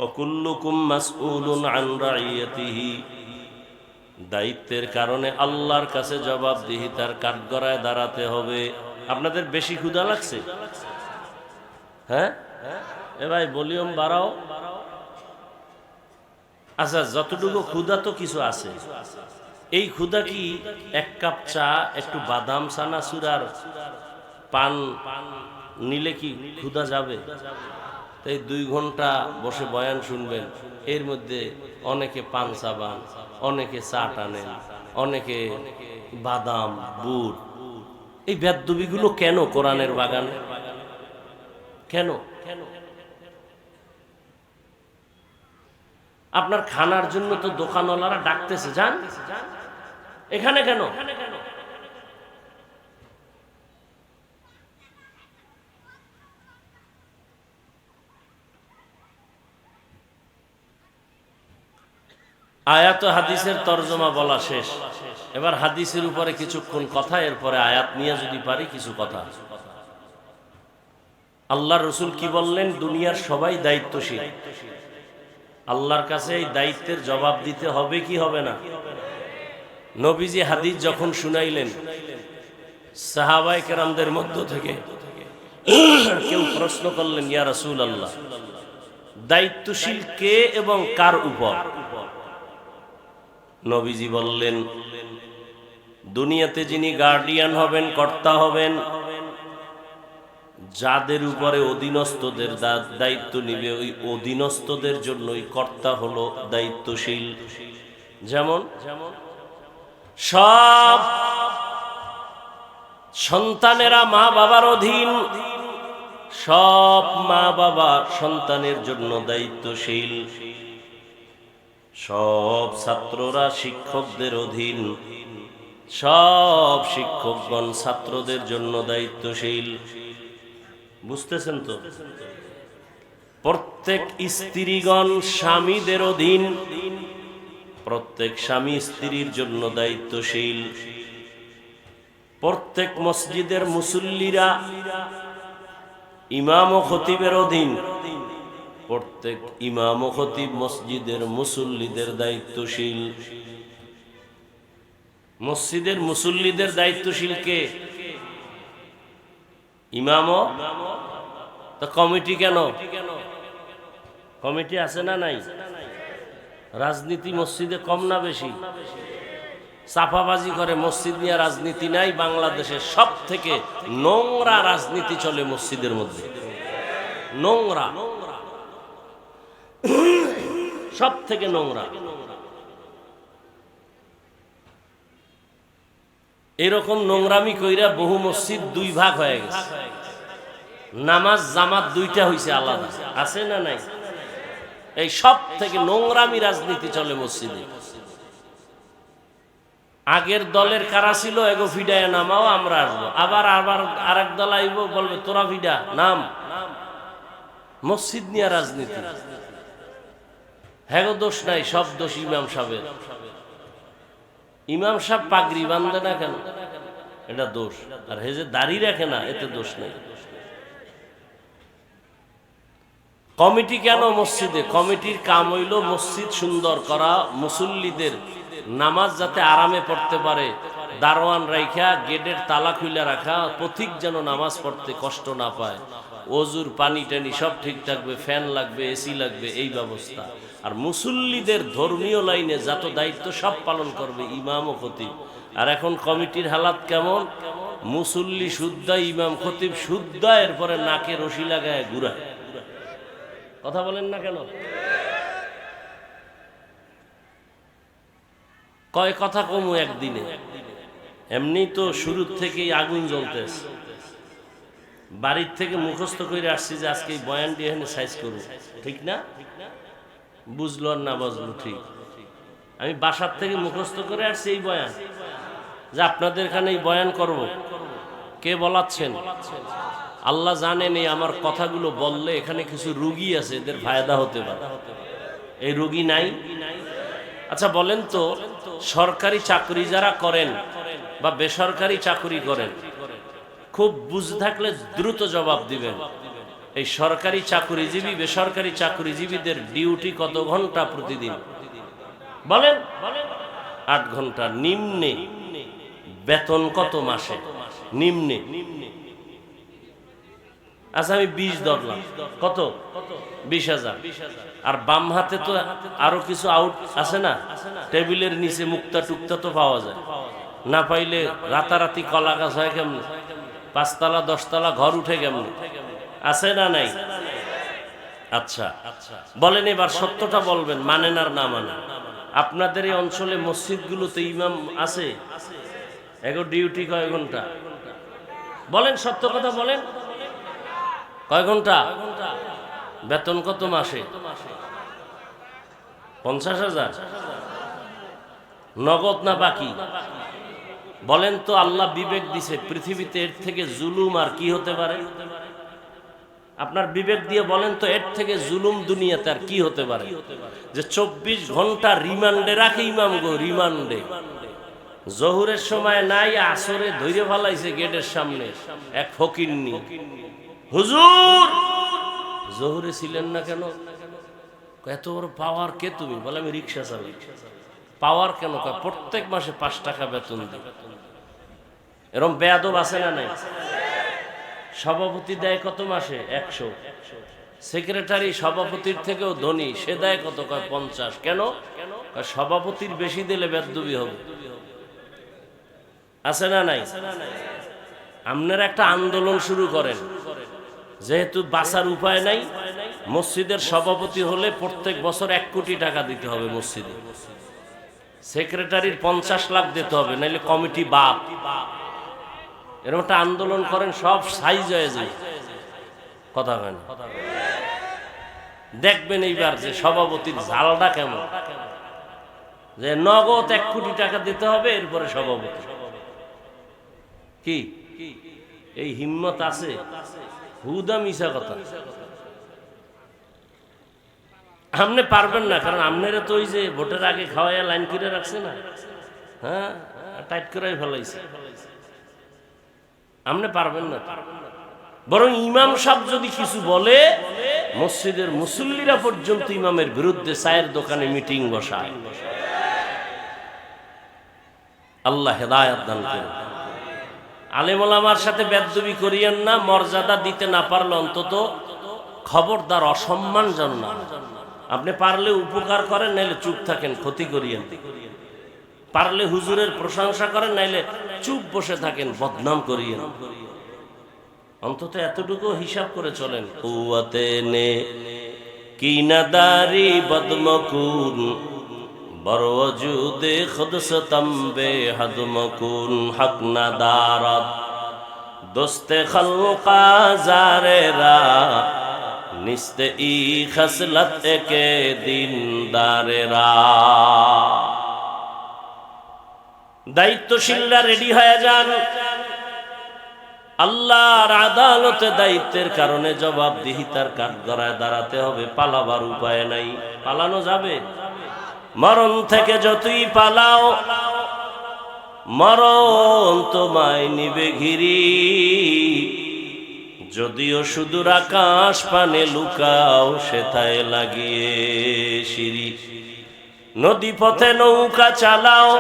ও কুল্লুকুম মাসউলুন আন রাইয়াতিহি, দায়িত্বের কারণে আল্লাহর কাছে জবাবদিহিতার কাঠগড়ায় দাঁড়াতে হবে। আপনাদের বেশি ক্ষুধা লাগছে? হ্যাঁ এ ভাই ভলিউম বাড়াও। আচ্ছা, যতটুকু ক্ষুধা তো কিছু আছে। এই ক্ষুধা কি 1 কাপ চা, একটু বাদাম চানাচুরার পান নিলে কি ক্ষুধা যাবে? তাই 2 ঘন্টা বসে বয়ান শুনবেন, এর মধ্যে অনেকে পান চাবান, অনেকে চা টানেন, অনেকে বাদাম বুট। এই বেদবিগুলো কেন কোরআনের বাগানে? কেন? আপনার খানার জন্য তো দোকানওয়ালারা ডাকতেছে, যান এখানে কেন? আয়াত ও হাদিসের তরজমা বলা শেষ। এবার হাদিসের উপরে কিছুক্ষণ কথা, এরপরে আয়াত নিয়ে যদি পারি কিছু কথা। আল্লাহ রসুল কি বললেন? দুনিয়ার সবাই দায়িত্বশীল, আল্লাহর কাছে এই দায়িত্বের জবাব দিতে হবে কি হবে না? নবীজি হাদিস যখন শুনাইলেন, সাহাবায়ে কেরামদের মধ্য থেকে কেউ প্রশ্ন করলেন, ইয়া রাসূলুল্লাহ, দায়িত্বশীল কে এবং কার উপর? নবীজি বললেন, দুনিয়াতে যিনি গার্ডিয়ান হবেন, কর্তা হবেন, যাদের উপরে অধীনস্থদের দায়িত্ব নিবে, ওই অধীনস্থদের জন্যই কর্তা হলো দায়িত্বশীল। যেমন সব সন্তানেরা মা বাবার অধীন, সব মা বাবা সন্তানের জন্য দায়িত্বশীল, সব ছাত্ররা শিক্ষকদের অধীন, সব শিক্ষকগণ ছাত্রদের জন্য দায়িত্বশীল। বুঝতেছেন তো? প্রত্যেক স্ত্রীগণ স্বামীদের অধীন, প্রত্যেক স্বামী স্ত্রীর জন্য দায়িত্বশীল। প্রত্যেক মসজিদের মুসল্লিরা ইমাম ও খতিবের অধীন, প্রত্যেক ইমাম ও খতিব মসজিদের মুসল্লিদের দায়িত্বশীল। মসজিদের মুসল্লিদের দায়িত্বশীল কে? ইমাম। তো কমিটি কেন? কমিটি আছে না নাই? রাজনীতি মসজিদে কম না বেশি? চাপাবাজি করে মসজিদ নিয়ে রাজনীতি নাই। বাংলাদেশের সব থেকে নোংরা রাজনীতি চলে মসজিদের মধ্যে, নোংরা, সব থেকে নোংরা। এরকম নোংরামি কইরা বহু মসজিদ 2 ভাগ হয়ে গেছে। নামাজ জামাত 2টা হইছে আলাদা, আছে না নাই? এই সব থেকে নোংরামি রাজনীতি চলে মসজিদে। আগের দলের কারা ছিল, এগো ফিডায় নামাও, আমরা আসবো। আবার আবার আরেক দল আইব, বলবে তোরা ফিডা নাম। মসজিদ নিয়ে রাজনীতি। হ্যাঁ দোষ নাই, সব দোষ ইমাম সাহেবের। ইমাম সাহেব পাগড়ি বাঁধে না কেন, এটা দোষ। আর হে যে দাড়ি রাখে না, এতে দোষ নেই। কমিটি কেন মসজিদে? কমিটির কাম হইল মসজিদ সুন্দর করা, মুসল্লিদের নামাজ যাতে আরামে পড়তে পারে, দারোয়ান রাইখা গেটের তালা খুলে রাখা, পথিক যেন নামাজ পড়তে কষ্ট না পায়, ওজুর পানি টানি সব ঠিক থাকবে, ফ্যান লাগবে, এসি লাগবে, এই ব্যবস্থা। আর মুসল্লিদের ধর্মীয় লাইনে যত দায়িত্ব সব পালন করবে ইমাম ও খতিব। আর এখন কমিটির হালাত কেমন? মুসল্লি শুদ্ধা, ইমাম খতিব শুদ্ধা, এরপরে নাকে রশি লাগায় ঘুরায়। কথা বলেন না কেন? কয় কথা কমু একদিনে? এমনি তো শুরুর থেকেই আগুন জ্বলতেছে। বাড়ির থেকে মুখস্থ করে আসছি যে আজকে এই বয়ান দিয়ে এখানে সাইজ করবো, ঠিক না? বুঝলো আর না বুঝলো ঠিক। আমি বাসার থেকে মুখস্থ করে আসছি এই বয়ান, যে আপনাদের এখানে এই বয়ান করব। কে বলাচ্ছেন? আল্লাহ জানেন এই আমার কথাগুলো বললে এখানে কিছু রোগী আছে, এদের ফায়দা হতে পারে। এই রোগী নাই? আচ্ছা বলেন তো, সরকারি চাকরি যারা করেন বা বেসরকারি চাকরি করেন, খুব বুঝ থাকলে দ্রুত জবাব দিবেন। এই সরকারি চাকরিজীবী বেসরকারি চাকরিজীবীদের ডিউটি কত ঘন্টা প্রতিদিন? বলেন। 8 ঘন্টা। নিম্নে বেতন কত মাসে? নিম্নে। আচ্ছা আমি 20 ধরলাম, কত? 20,000। আর বাম হাতে তো আরো কিছু আউট আছে না? টেবিলের নিচে মুক্তা টুক্তা তো পাওয়া যায়, না পাইলে রাতারাতি কলা গাছ হয় কেমনে? 5 তলা 10 তলা ঘর উঠে কেমনে? আছে না নাই? আচ্ছা বলেন, এবার সত্যটা বলবেন, মানেন আর না মানেন। আপনাদের এই অঞ্চলে মসজিদগুলোতে ইমাম আছে, এগো ডিউটি কয় ঘন্টা? বলেন, সত্য কথা বলেন। কয় ঘন্টা? বেতন কত মাসে? 50,000। নগদ না বাকি? বলেন তো, আল্লাহ বিবেক দিছে, পৃথিবীতে এর থেকে জুলুম আর কি হতে পারে? আপনার বিবেক দিয়ে বলেন তো, এর থেকে জুলুম দুনিয়াতে আর কি হতে পারে? যে 24 ঘন্টা রিমান্ডে রাখে ইমাম গো, রিমান্ডে। জহুরের সময় নাই, আসরে ধৈর্য ফেলাইছে গেটের সামনে এক ফকিন্নি। হুজুর জহুরে ছিলেন না কেন? এত বড় পাওয়ার কে তুমি? বলে আমি রিক্সা চালাই। পাওয়ার কেন? প্রত্যেক মাসে 5 টাকা বেতন দিই। এরকম বেয়াদব আছে না নাই? সভাপতি দেয় কত মাসে? 100। সেক্রেটারি সভাপতির থেকেও ধনী, সে দেয় কত? 50। কেন? সভাপতির বেশি দিলে বেদবি হবে। আছে না নাই? আপনারা একটা আন্দোলন শুরু করেন, যেহেতু বাঁচার উপায় নাই, মসজিদের সভাপতি হলে প্রত্যেক বছর 1 কোটি টাকা দিতে হবে মসজিদে। সেক্রেটারির 50 লাখ দিতে হবে, নাইলে কমিটি বাদ। এরকম একটা আন্দোলন করেন, সব সাইজ হয়ে যায়। কথা হয় না? দেখবেন এইবার যে সভাপতির ঝালটা কেমন, যে নগদ 1 কোটি টাকা দিতে হবে, এরপরে সভাপতি। কি এই হিম্মত আছে? হুদা মিশা কথা। আপনি পারবেন না, কারণ আপনারা তো ওই যে ভোটের আগে খাওয়াইয়া লাইন করে রাখছে না, হ্যাঁ, টাইট করে ফেলাইছে। আপনি পারবেন না। বরং ইমাম সাহেব যদি কিছু বলে, মসজিদের মুসল্লিরা পর্যন্ত ইমামের বিরুদ্ধে চায়ের দোকানে মিটিং বসায়। আল্লাহ হেদায়েত দান করুন। আলেম ওলামার সাথে বেদবি করিয়েন না। মর্যাদা দিতে না পারলে অন্তত খবরদার অসম্মান যেন না। আপনি পারলে উপকার করেন, নাইলে চুপ থাকেন, ক্ষতি করিয়েন। পারলে হুজুরের প্রশংসা করেন, নাইলে চুপ বসে থাকেন, বদনাম করিয়েন। অন্তত এতটুকু হিসাব করে চলেন। কুওয়াতে নে কিনাদারি বদমকুন বরওজুদে খুদ সতম্বে হদমকুন হক নাদারত দোস্তে খলকা জারেরা নিস্তে ই খসলত কে দিনদারেরা। দায়িত্বশীলরা রেডি হয়ে যান। আল্লাহর আদালতে দায়িত্বের কারণে জবাবদিহিতার কাঠগড়ায় দাঁড়াতে হবে। পালাবার উপায় নাই। পালানো যাবে? মরণ থেকে যতই পালাও, মরণ তোমায় নিবে ঘিরি। যদিও সুদূর আকাশ পানে লুকাও, সেথায় লাগিয়ে সিঁড়ি। নদী পথে নৌকা চালাও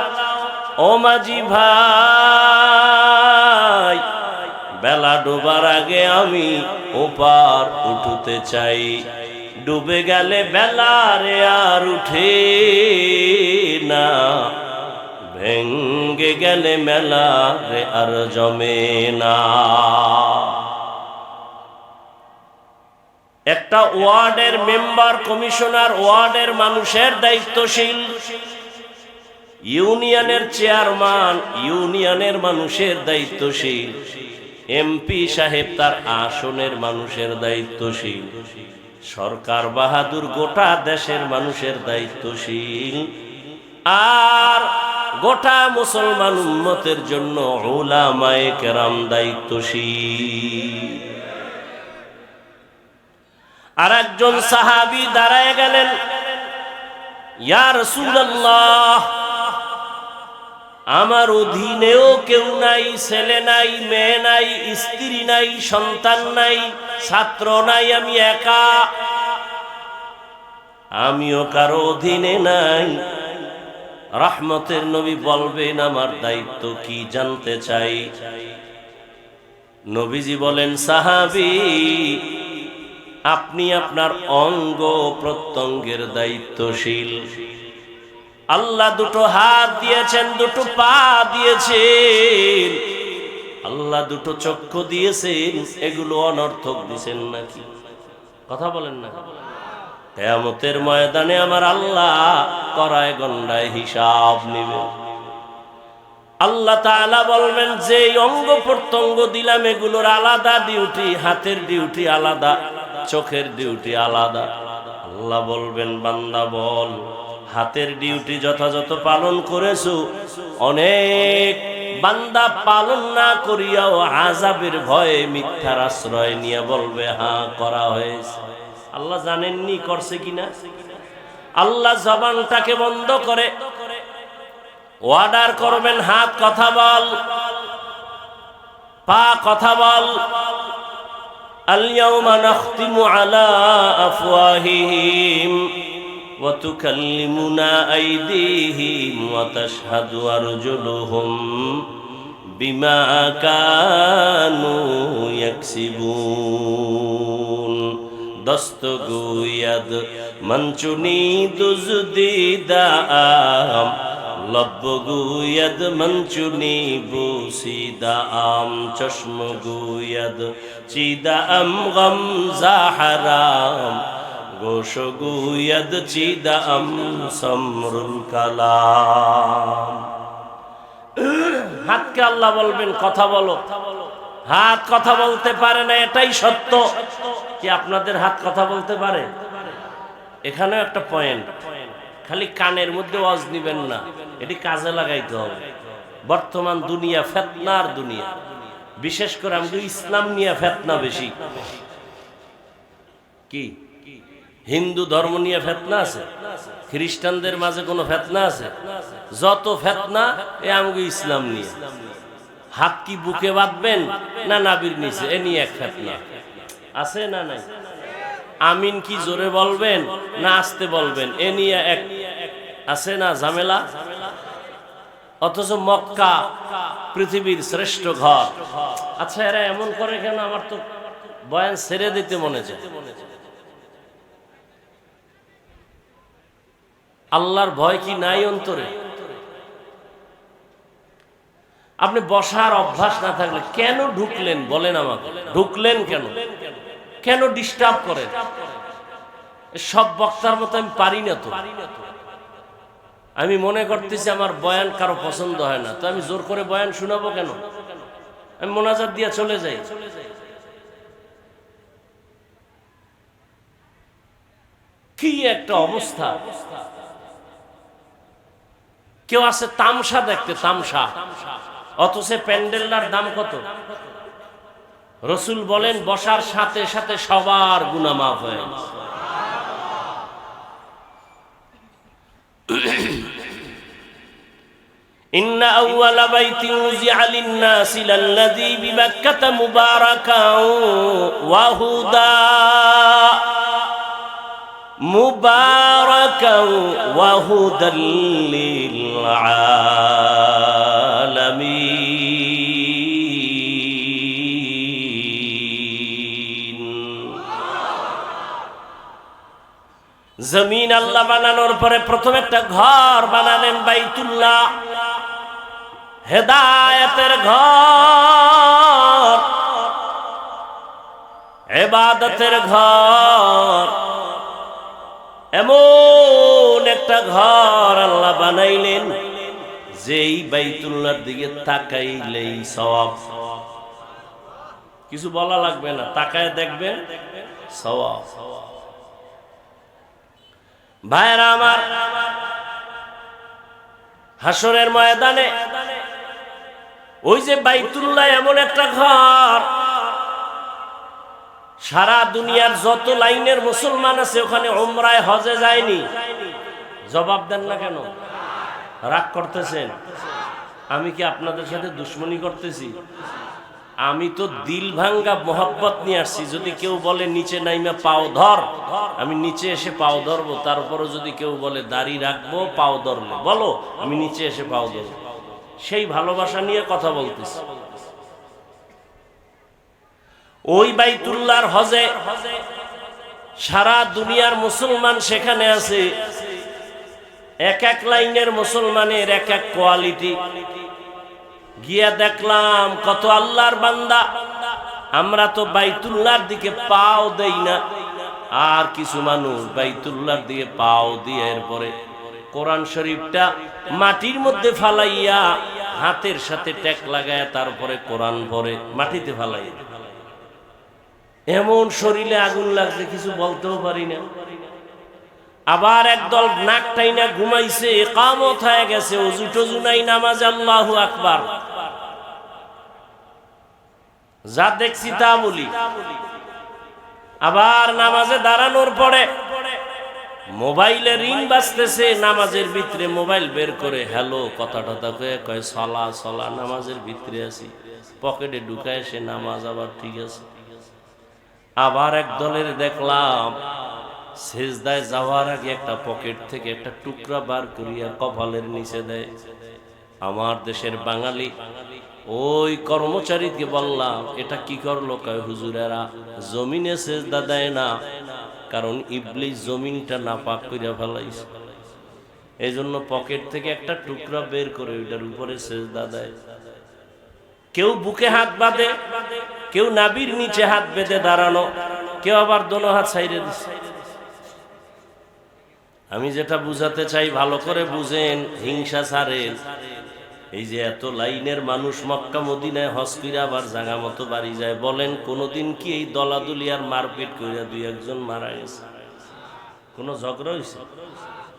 ও মাঝি ভাই, বেলা ডোবার আগে আমি ওপার উঠতে চাই। ডুবে গেলে বেলা রে আর উঠে না, ভেঙ্গে গেলে মেলা রে আর জমে না। একটা ওয়ার্ডের মেম্বার, কমিশনার, ওয়ার্ডের মানুষের দায়িত্বশীল, ইউনিয়নের চেয়ারম্যান ইউনিয়নের মানুষের দায়িত্বশীল, এমপি সাহেব তার আসনের মানুষের দায়িত্বশীল, সরকার বাহাদুর গোটা দেশের মানুষের দায়িত্বশীল, আর গোটা মুসলমান উম্মতের জন্য উলামায়ে কেরাম দায়িত্বশীল। আর একজন সাহাবী দাঁড়ায় গেলেন, ইয়া রাসূলুল্লাহ, আমার অধীনেও কেউ নাই, ছেলে নাই, মেয়ে নাই, স্ত্রী নাই, সন্তান নাই, ছাত্র নাই, আমি একা, আমিও কারো অধীনে নাই। রহমতের নবী বলবেন আমার দায়িত্ব কি জানতে চাই। নবীজি বলেন, সাহাবী, আপনি আপনার অঙ্গ প্রত্যঙ্গের দায়িত্বশীল। আল্লাহ দুটো হাত দিয়েছেন, দুটো পা দিয়েছেন, আল্লাহ দুটো চক্ষু দিয়েছেন, এগুলো অনর্থক দিয়েছেন নাকি? কথা বলেন না। কিয়ামতের ময়দানে আমার আল্লাহ করায় গন্ডায় হিসাব নেবে। আল্লাহ তাআলা বলবেন, যে অঙ্গ প্রত্যঙ্গ দিলাম এগুলোর আলাদা ডিউটি, হাতের ডিউটি আলাদা, চোখের ডিউটি আলাদা। আল্লাহ বলবেন, বান্দা বল, হাতের ডিউটি যথাযথ পালন করেছো? অনেক বান্দা পালন না করিয়াও আযাবের ভয়ে মিথ্যার আশ্রয় নিয়ে বলবে হ্যাঁ করা হয়েছে। আল্লাহ জানেননি করছে কিনা। আল্লাহ জবানটাকে বন্ধ করে অর্ডার করবেন, হাত কথা বল, পা কথা বল। আল-ইয়াওমা নাখতিমু আলা আফওয়াহিহিম ওয়া তুকাল্লিমুনা আইদিহিম ওয়া তাশহাদু আরজুলুহুম বিমা কানু ইয়াকসিবুন। দস্তগুয়াদ মনচুনি দুজদিদাম, লব্বগুয়াদ মনচুনি বুসিদাম, চশমগুয়াদ চিদাম গমজা হারাম, গোশগুয়াদ চিদাম সমরুল কালাম। হাতকে আল্লাহ বলবেন কথা বলো। হাত কথা বলতে পারে না, এটাই সত্য। কি আপনাদের হাত কথা বলতে পারে? এখানেও একটা পয়েন্ট, খালি কানের মধ্যে ওয়াজ নিবেন না, এটি কাজে লাগাইতে হবে। বর্তমান দুনিয়া ফিতনার দুনিয়া, বিশেষ করে আমাদের ইসলাম নিয়ে ফিতনা বেশি। কি হিন্দু ধর্ম নিয়ে ফিতনা আছে? খ্রিস্টানদের মাঝে কোনো ফিতনা আছে? যত ফিতনা এ আমাদের ইসলাম নিয়ে। হাত কি বুকে বাঁধবেন না নাভির নিচে, এ নিয়ে এক ফিতনা আছে না নাই? আমিন কি জোরে বলবেন না আস্তে বলবেন, এ নিয়ে এক আছে না ঝামেলা? অথচ মক্কা পৃথিবীর শ্রেষ্ঠ ঘর। আচ্ছা, এরা এমন করে কেন? আমার তো বয়ান ছেড়ে দিতে মনে চায়। আল্লাহর ভয় কি নাই অন্তরে? আপনি বসার অভ্যাস না থাকলে কেন ঢুকলেন বলেন আমাকে? ঢুকলেন কেন? কেন ডিস্টার্ব করেন? সব বক্তার মতো আমি পারি না তো। আমি মনে করতেছি আমার বয়ান কারো পছন্দ হয় না, তো আমি জোর করে বয়ান শোনাবো কেন? আমি মোনাজাত দিয়ে চলে যাই। কি একটা অবস্থা! কেউ আছে তামসা দেখতে, তামসা, অথচ প্যান্ডেলটার দাম কত? রসুল বলেন বসার সাথে সাথে সবার গুনাহ মাফ হয়ে যায়। ইন্না আউওয়ালা বাইতিন উযিআ লিন-নাসি লাল্লাযী বিমাক্কাতা মুবারাকান ওয়া হুদা মুবারাকান ওয়া হুদাল লিল আলামিন। জমিন আল্লাহ বানানোর পরে প্রথম একটা ঘর বানালেন বাইতুল্লাহ। হেদায়েতের ঘর, ইবাদতের ঘর, এমন একটা ঘর আল্লাহ বানাইলেন যেই বাইতুল্লাহর দিকে তাকাইলেই সওয়াব। কিছু বলা লাগবে না, তাকায় দেখবেন সওয়াব। ভাইরা আমার, হাসরের ময়দানে ওই যে বাইতুল্লাহ এমন একটা ঘর, সারা দুনিয়ার যত লাইনের মুসলমান আছে ওখানে উমরায় হজে যায়নি। জবাব দেন না কেন? রাগ করতেছেন? আমি কি আপনাদের সাথে দুশ্মনী করতেছি? আমি তো দিল ভাঙ্গা মোহাব্বত নিয়ে আসছি। যদি কেউ বলে নিচে নাইমা পাও ধর, আমি নিচে এসে পাও ধরবো। তারপরও যদি কেউ বলে দাড়ি রাখবো, পাও ধরলে বলো, আমি নিচে এসে পাও ধরবো। সেই ভালোবাসা নিয়ে কথা বলতেছি। ওই বাইতুল্লাহর হজে সারা দুনিয়ার মুসলমান সেখানে আছে। এক এক লাইনের মুসলমানের এক এক কোয়ালিটি। গিয়া দেখলাম কত আল্লাহর বান্দা, আমরা তো বাইতুল্লাহর দিকে পাও দেই না। আর কিছু মানুষ বাইতুল্লাহর দিকে পাও দিয়ে এরপরে কোরআন শরীফটা মাটির মধ্যে ফালাইয়া হাতের সাথে ট্যাক লাগায় তারপরে কোরআন পড়ে, মাটিতে ফালাইয়া। এমন শরীরে আগুন লাগছে কিছু বলতেও পারি না। আবার একদল নাক টাইনা ঘুমাইছে, ইকামত হয়ে গেছে, ওযু টযু নাই, নামাজ, আল্লাহু আকবার। যা দেখছি তা বলি। আবার নামাজে দাঁড়ানোর পরে মোবাইলে রিং বাজতেছে, নামাজের ভিতরে মোবাইল বের করে হ্যালো কথা টথা কয়ে সলা সলা, নামাজের ভিতরে আছি, পকেটে ঢুকায় সে নামাজ আবার ঠিক আছে। আবার এক দলের দেখলাম সেজদায় যাওয়ার আগে একটা পকেট থেকে একটা টুকরা বার করিয়া কপালের নিচে দেয়। আমার দেশের বাঙালি ওই কর্মচারীকে বললাম, এটা কি করলো? কয় হুজুরেরা জমিনে সেজদা দেয় না, কারণ ইবলিস জমিনটা নাপাক কইরা ফেলাইছে, এই জন্য পকেট থেকে একটা টুকরা বের করে ওইটার উপরে সেজদা দেয়। কেউ বুকে হাত বাঁধে, কেউ নাভির নিচে হাত বেঁধে দাঁড়ানো, কেউ আবার দোনো হাত সাইরে দিচ্ছে। আমি যেটা বুঝাতে চাই ভালো করে বুঝেন, হিংসা ছাড়েন। এই যে এত লাইনের মানুষ মক্কা মদিনায় হজ কইরা আবার জাগা মতো বাড়ি যায়, বলেন কোনোদিন কি এই দলাদলি আর মারপিট কইরা দুই একজন মারা গেছে? কোনো ঝগড়া হয়েছে?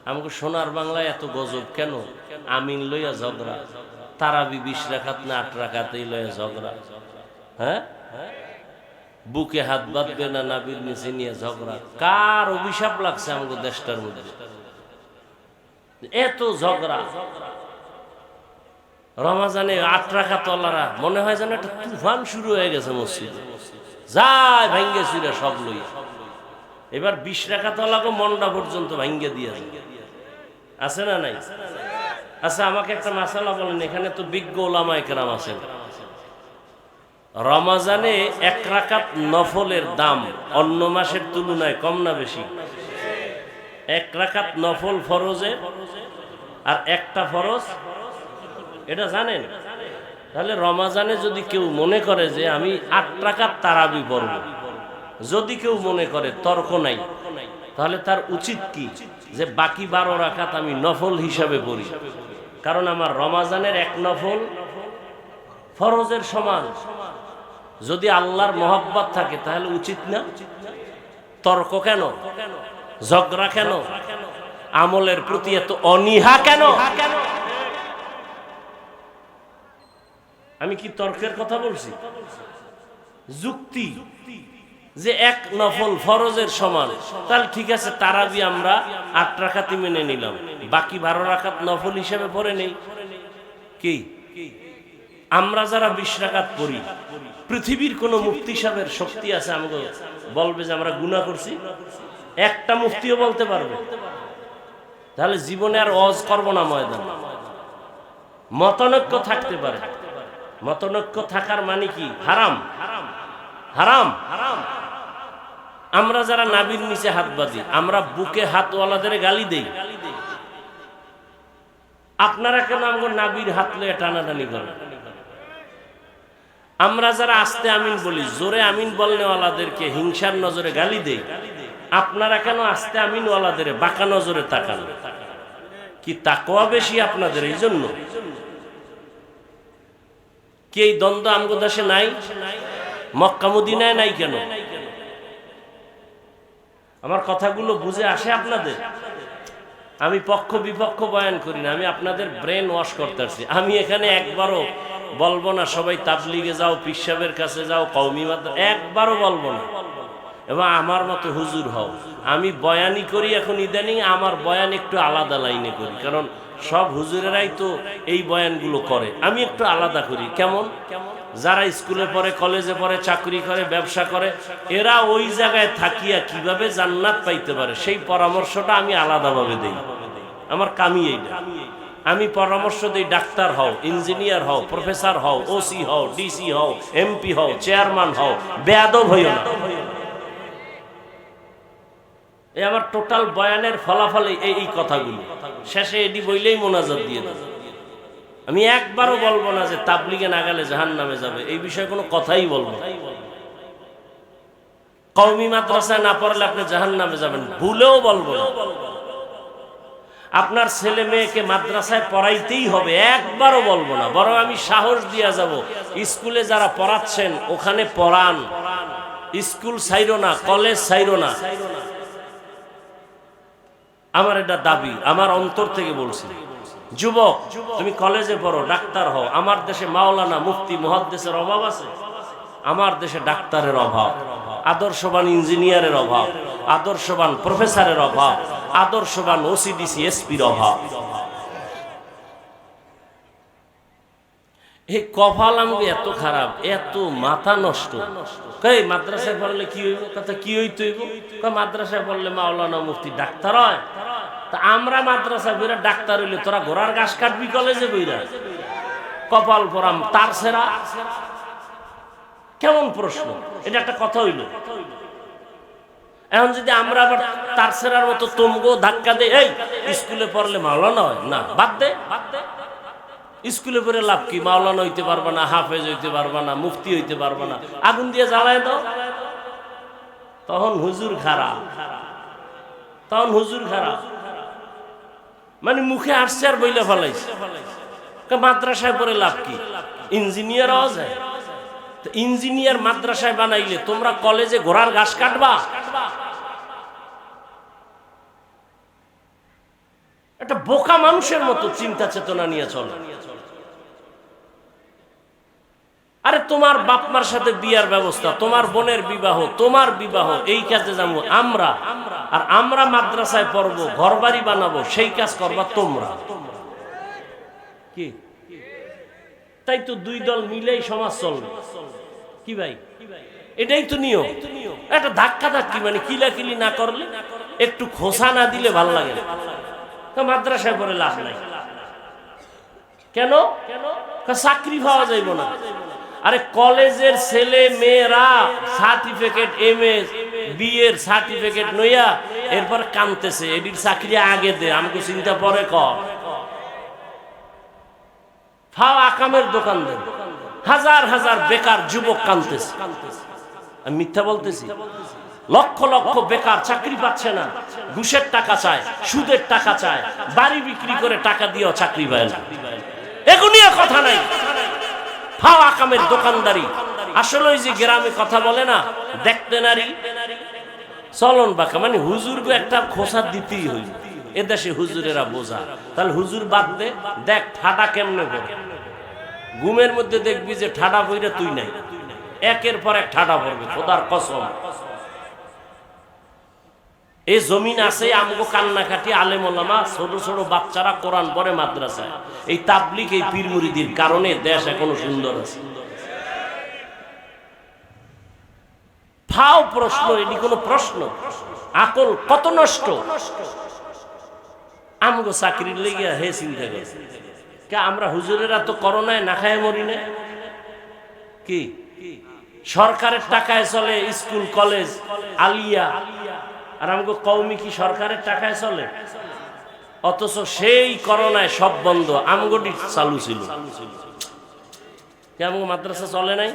আমাকে সোনার বাংলায় এত গজব কেন? আমিন লইয়া ঝগড়া, তারাবি 20 রাকাত না 8 রাকাতেই লইয়া ঝগড়া। হ্যাঁ, বুকে হাত বাঁধবে না নাবির নিচে নিয়ে ঝগড়া। কার অভিশাপ লাগছে আমাকে দেশটার মধ্যে? এত ঝগড়া। রমাজানে 8 রাকাত ওয়ালারা মনে হয় যেন একটা তুফান শুরু হয়ে গেছে মসজিদে, যায় ভাঙ্গে চুরা সব লইয়া। এবার 20 রাকাত ওয়ালাকে মন্ডা পর্যন্ত ভাঙ্গে দিয়ে আছে না নাই? আচ্ছা, আমাকে একটা মাসালা বলেন, এখানে তো বিজ্ঞ ওলামায়ে কেরাম আছেন, রমাজানে 1 রাকাত নফলের দাম অন্য মাসের তুলনায় কম না বেশি? 1 রাকাত নফল ফরজে আর একটা ফরজ, এটা জানেন? তাহলে রমাজানে যদি কেউ মনে করে যে আমি 8 রাকাত তারাবি পড়ব, যদি কেউ মনে করে, তর্ক নাই, তাহলে তার উচিত কি যে বাকি 12 রাকাত আমি নফল হিসাবে পড়ি, কারণ আমার রমাজানের 1 নফল ফরজের সমান। যদি আল্লাহর মহব্বত থাকে তাহলে উচিত না? তর্ক কেন? ঝগড়া কেন? আমলের প্রতি এত অনীহা কেন? আমি কি তর্কের কথা বলছি? যুক্তি যে 1 নফল ফরজের সমান, তাহলে ঠিক আছে, তারাবি আমরা 8 রাকাতই মেনে নিলাম, বাকি 12 রাকাত নফল হিসেবে পড়ে নেই। কি আমরা যারা 20 রাকাত পড়ি, পৃথিবীর কোন মুফতি সাহেবের শক্তি আছে আমাকে বলবে যে আমরা গুনাহ করছি? একটা মুফতিও বলতে পারবে? তাহলে জীবনে আর ওয়াজ করব না ময়দান। মতনৈক্য থাকতে পারে, মতনৈক্য থাকার মানে কি? হারাম হারাম হারাম। আমরা যারা নাভির নিচে হাত বাঁধি, আমরা বুকে হাতওয়ালাদের গালি দেই, আপনারা কেন আমগো নাবির হাত লয়ে টানাটানি করেন? আমরা যারা আস্তে আমিন বলি, জোরে আমিন বলনেওয়ালাদেরকে হিংসার নজরে গালি দেই, আপনারা কেন আস্তে আমিনওয়ালাদের বাঁকা নজরে তাকান? কি তাকওয়া বেশি আপনাদের? এই জন্য কি এই দ্বন্দ্ব আমগো দেশে নাই? মক্কা মদিনায় নাই কেন? আমার কথাগুলো বুঝে আসে আপনাদের? আমি পক্ষ বিপক্ষ বয়ান করি না, আমি আপনাদের ব্রেন ওয়াশ করতে আসছি। আমি এখানে একবারও বলবো না সবাই তাবলিগে যাও, পীর সাহেবের কাছে যাও, কওমি মাদ্রাসা, একবারও বলবো না। এবং আমার মতো হুজুর হও। আমি বয়ানই করি এখন ইদানিং, আমার বয়ান একটু আলাদা লাইনে করি, কারণ সব হুজুরেরাই তো এই বয়ানগুলো করে, আমি একটু আলাদা করি। কেমন? যারা স্কুলে পড়ে, কলেজে পড়ে, চাকরি করে, ব্যবসা করে, এরা ওই জায়গায় থাকিয়া কিভাবে জান্নাত পাইতে পারে সেই পরামর্শটা আমি আলাদাভাবে দেই। আমার কামই এইটা। আমি পরামর্শ দিই, ডাক্তার হও, ইঞ্জিনিয়ার হও, প্রফেসর হও, ওসি হও, ডিসি হও, এমপি হও, চেয়ারম্যান হও, বেয়াদব হইও না। এই আমার টোটাল বয়ানের ফলাফল এই কথাগুলো। শেষে এডি বইলেই মোনাজাত দিয়ে দেব। আমি একবারও বলবো না যে তাবলিগে না গেলে জাহান্নামে যাবে, এই বিষয়ে কোনো কথাই বলবো না। কওমি মাদ্রাসায় না পড়লে আপনি জাহান্নামে যাবেন, ভুলেও বলবো না। আপনার ছেলে মেয়েকে মাদ্রাসায় পড়াইতেই হবে, একবারও বলবো না। বরং আমি সাহস দিয়া যাব, স্কুলে যারা পড়াচ্ছেন ওখানে পড়ান, স্কুল ছাইরো না, কলেজ ছাইরো না। আমার এটা দাবি, আমার অন্তর থেকে বলছি। যুবক, তুমি কলেজে পড়ো, ডাক্তার হও। আমার দেশে মাওলানা, মুফতি, মুহাদ্দিসের অভাব আছে? আমার দেশে ডাক্তারের অভাব, আদর্শবান ইঞ্জিনিয়ারের অভাব, আদর্শবান প্রফেসরের অভাব, আদর্শবান ওসিডিসি এসপির অভাব। এই কপাল আমাকে এত খারাপ, এত মাথা নষ্ট। কই মাদ্রাসায় পড়লে কি হইব? কথা কি হইতে হইব? মাদ্রাসায় পড়লে মাওলানা, মুফতি, ডাক্তার হয়। তা আমরা মাদ্রাসায় বইরা ডাক্তার হইলে তোরা ঘোড়ার ঘাস কাটবি কলেজে বইরা? কপাল পরাম তার সেরা। কেমন প্রশ্ন এটা? একটা কথা হইল। এখন যদি আমরা আবার তার সেরার মতো তোমগো ধাক্কা দেই, এই স্কুলে পড়লে মাওলানা হয় না, বাদ দে। স্কুলে পড়ে লাভ কি? মাওলানা হইতে পারবা না, হাফেজ হইতে পারবা না, মুফতি হইতে পারবা না, আগুন দিয়ে জ্বালায় দাও। তখন হুজুর খারাপ, তখন হুজুর খারাপ। মানে মুখে আসছে আর বইলে ফেলাইছে। মাদ্রাসায় পড়ে লাভ কি? ইঞ্জিনিয়ার হওয়া যায়। ইঞ্জিনিয়ার মাদ্রাসায় বানাইলে তোমরা কলেজে ঘোড়ার ঘাস কাটবা? একটা বোকা মানুষের মতো চিন্তা চেতনা নিয়ে চলো। আরে তোমার বাপ মার সাথে বিয়ার ব্যবস্থা, তোমার বোনের বিবাহ, তোমার বিবাহ, এই কাজে যাবো আমরা। আর আমরা মাদ্রাসায় পড়বো, ঘর বাড়ি বানাবো, সেই কাজ করবা তোমরা। কি তাই তো দুই দল মিলেই সমাজ চলবে। কি ভাই, এটাই তো নিয়ম। একটা ধাক্কা ধাক্কি, মানে কিলাকিলি না করলে, একটু খোসা না দিলে ভাল লাগে না। তো মাদ্রাসায় পড়ে লাভ নাই। কেন? চাকরি পাওয়া যাইব না। আরে কলেজের ছেলে মেয়েরা সার্টিফিকেট, এমএ বিএর সার্টিফিকেট নইয়া এরপর কানতেছে, এডির চাকরি আগে দে, আমাকে চিন্তা পরে কর। ফাও আকামের দোকান দেন, হাজার হাজার বেকার যুবক কানতেছে। আমি মিথ্যা বলতেছি? লক্ষ লক্ষ বেকার চাকরি পাচ্ছে না, ঘুষের টাকা চায়, সুদের টাকা চায়, বাড়ি বিক্রি করে টাকা দিয়েও চাকরি পায় না। এগুলি কথা নাই, ফাও আকামের দোকানদারি। আসলে ওই যে গ্রামে কথা বলে না, দেখতে নারী চলন বাঁকা, মানে হুজুরকে একটা খোসা দিতেই হইল। এদেশে হুজুরেরা বোঝা। তাহলে হুজুর বাদ দে, দেখ ঠাডা কেমনে পড়ে। ঘুমের মধ্যে দেখবি যে ঠাডা পইরা তুই নাই, একের পর এক ঠাডা পড়বে, খোদার কসম। এই জমিন আছে আমগো কান্নাকাটি আলেম ওলামা, ছোট ছোট বাচ্চারা কোরআন পড়ে মাদ্রাসায়। এই তাবলিগ, এই পীর মুরিদির কারণে দেশ এখনো সুন্দর আছে। ফাও প্রশ্ন, এটি কোনো প্রশ্ন? আকল কত নষ্ট। আমগো চাকরির লেগে হে চিন্তা করে। আমরা হুজুরেরা তো করোনায় না খায় মরি না। কি সরকারের টাকায় চলে স্কুল, কলেজ, আলিয়া। আর আমগো কওমি কি সরকারের টাকায় চলে? অথচ সেই করোনায় সব বন্ধ, আমগোটি চালু ছিল। কেমন মাদ্রাসা চলে নাই?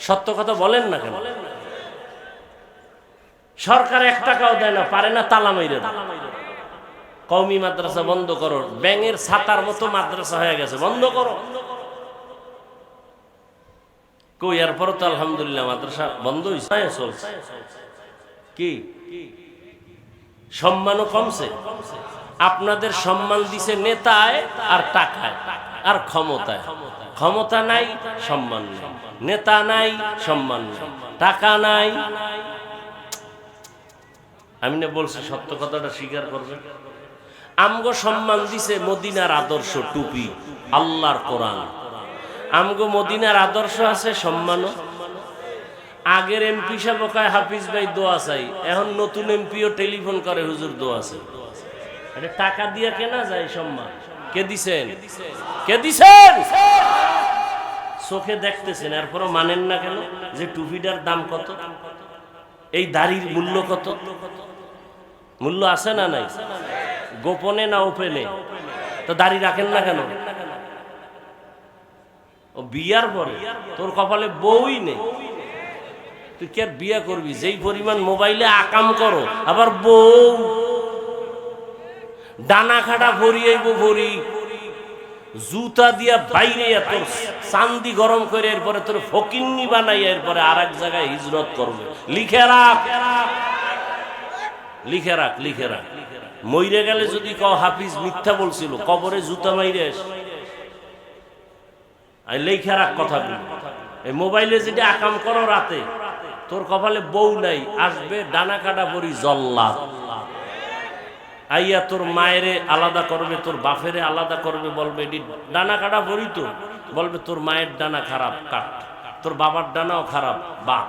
সত্য কথা বলেন না কেন? সরকার 1 টাকাও দেয় না, পারে না তালা মাইরে দেয়। কওমি মাদ্রাসা বন্ধ করো, ব্যাঙের ছাতার মতো মাদ্রাসা হয়ে গেছে, বন্ধ করো। কই এরপর তো আলহামদুলিল্লাহ মাদ্রাসা বন্ধ হয়েছে। কি সম্মানও কমছে? আপনাদের সম্মান দিছে নেতায় আর টাকায় আর ক্ষমতায়। ক্ষমতা নাই, সম্মান নেই। নেতা নাই, সম্মান নেই। টাকা নাই। আমি না বলছি সত্য কথাটা স্বীকার করবেন? আমগো সম্মান দিছে মদিনার আদর্শ, টুপি, আল্লাহর কোরআন। আমগো মদিনার আদর্শ আছে, সম্মানও। আগের এমপি সাহেব কয় হাফিজ ভাই দোয়া চাই, এখন নতুন এমপিও টেলিফোন করে হুজুর দোয়া চাই। আরে টাকা দিয়া কেনা যায় সম্মান? কে দিছেন? কে দিছেন? চোখে দেখতেছেন, এরপরও মানেন না কেন? যে টুপিটার দাম কত, এই দাড়ির মূল্য কত? মূল্য আছে না নাই? গোপনে না ওপেনে? তো দাড়ি রাখেন না কেন? ও বিয়ার পরে তোর কপালে বউই নেই, তুই কি আর বিয়া করবি? যেই পরিমাণ মোবাইলে আকাম করো, আবার বউ ডানা খাটা ভরিয়াইব, ভরি জুতা দিয়া বাইরে তোর চান্দি গরম করে এরপরে তোর ফকিন্নি বানাই এরপরে আর এক জায়গায় হিজরত করবে। লিখে রাখ, লিখে রাখ, লিখে রাখ। মইরে গেলে যদি কও হাফিজ মিথ্যা বলছিল, কবরে জুতা মাইরে লিখে রাখ কথাগুলো। এই মোবাইলে যদি আকাম করো রাতে, তোর কপালে বউ নাই, আসবে ডানা কাটা পরি জল্লাদ, আইয়া তোর মায়েরে আলাদা করবে, তোর বাপেরে আলাদা করবে, বলবে এটি ডানা কাটা পরি, তো বলবে তোর মায়ের ডানা খারাপ, কাট। তোর বাবার ডানাও খারাপ, বা।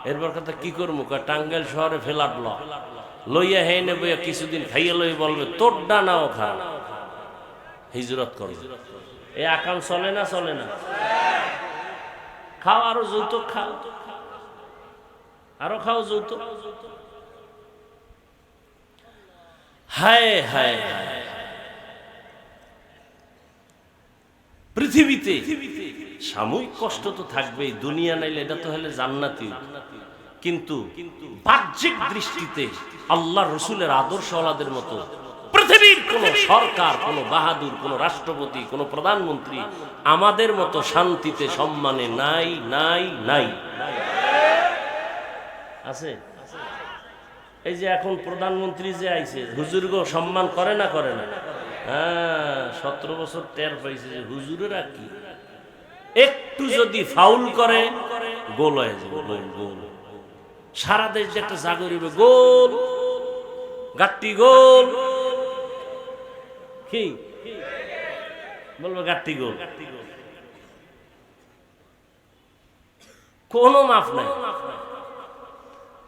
এরপর কথা কি করবো? টাঙ্গাইল শহরে ফেলাট লইয়া হে নেবে, কিছুদিন খাইয়া লই, বলবে তোর ডানাও খারাপ, হিজরত করবে। এই আকাম চলে না? চলে না? খাও, আরো যৌতুক খাও, আরো খাও যৌতুক। হায় হায় হায়, পৃথিবীতে সাময়িক কষ্ট তো থাকবেই, দুনিয়া নাইলে এটা তো হলে জান্নাতি। কিন্তু বাহ্যিক দৃষ্টিতে আল্লাহ রসুলের আদর্শওয়ালাদের মতো পৃথিবীর কোন সরকার, কোন বাহাদুর, কোন রাষ্ট্রপতি, কোন প্রধানমন্ত্রী আমাদের মতো শান্তিতে সম্মানে নাই, নাই, নাই। আছে? এই যে এখন প্রধানমন্ত্রী যে আইছে, হুজুরগো সম্মান করে না? করে না? হ্যাঁ, 17 বছর টের পাইছে যে হুজুরেরা কি, একটু যদি ফাউল করে গোল হয়ে যাবে, গোল। সারা দেশ যে একটা জাগরিবে, গোল, গাট্টি গোল। কি বলবো? গাট্টি গোল। কোনো মাফ নাই।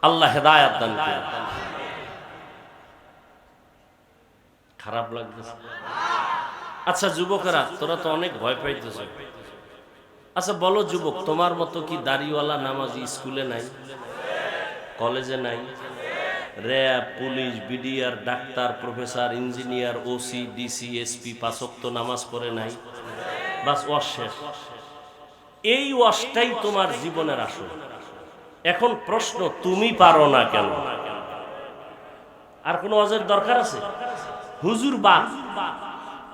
আল্লাহ হেদায়াত দান করুন। খারাপ লাগতেছে? আচ্ছা যুবকেরা, তোরা তো অনেক ভয় পাইতেছ। আচ্ছা বলো যুবক, তোমার মতো কি দাড়িওয়ালা নামাজি স্কুলে নাই, কলেজে নাই? RAB, police, BDR, doctor, professor, engineer, OC, DC, SP 5 ওয়াক্ত নামাজ পড়ে নাই? বাস ওয়াজ শেষ। এই ওয়াজটাই তোমার জীবনের আসল। এখন প্রশ্ন, তুমি পারো না কেন? আর কোন ওয়াজের দরকার আছে? হুজুর বা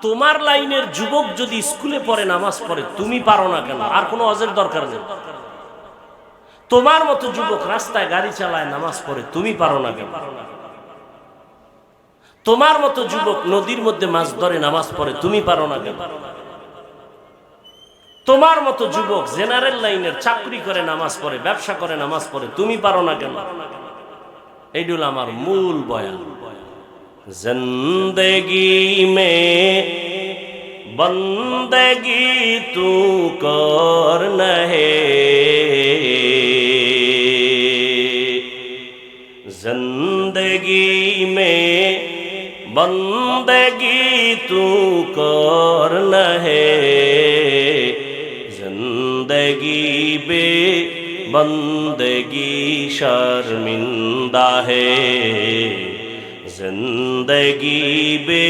তোমার লাইনের যুবক যদি স্কুলে পড়ে, নামাজ পড়ে, তুমি পারো না কেন? আর কোন ওয়াজের দরকার নেই। তোমার মতো যুবক রাস্তায় গাড়ি চালায়, নামাজ পড়ে, তুমি পারো না কেন? তোমার মতো যুবক নদীর মধ্যে মাছ ধরে, নামাজ পড়ে, তুমি পারো না কেন? তোমার মতো যুবক জেনারেল লাইনের চাকরি করে, নামাজ পড়ে, ব্যবসা করে, নামাজ পড়ে, তুমি পারো না কেন? এইগুলো আমার মূল বয়ান। জিন্দেগি মে বন্দেগি তু কর নহে, জিন্দেগি মে বন্দেগি তু কর নহে, जिंदगी बे बंदगी शर्मिंदा है, जिंदगी बे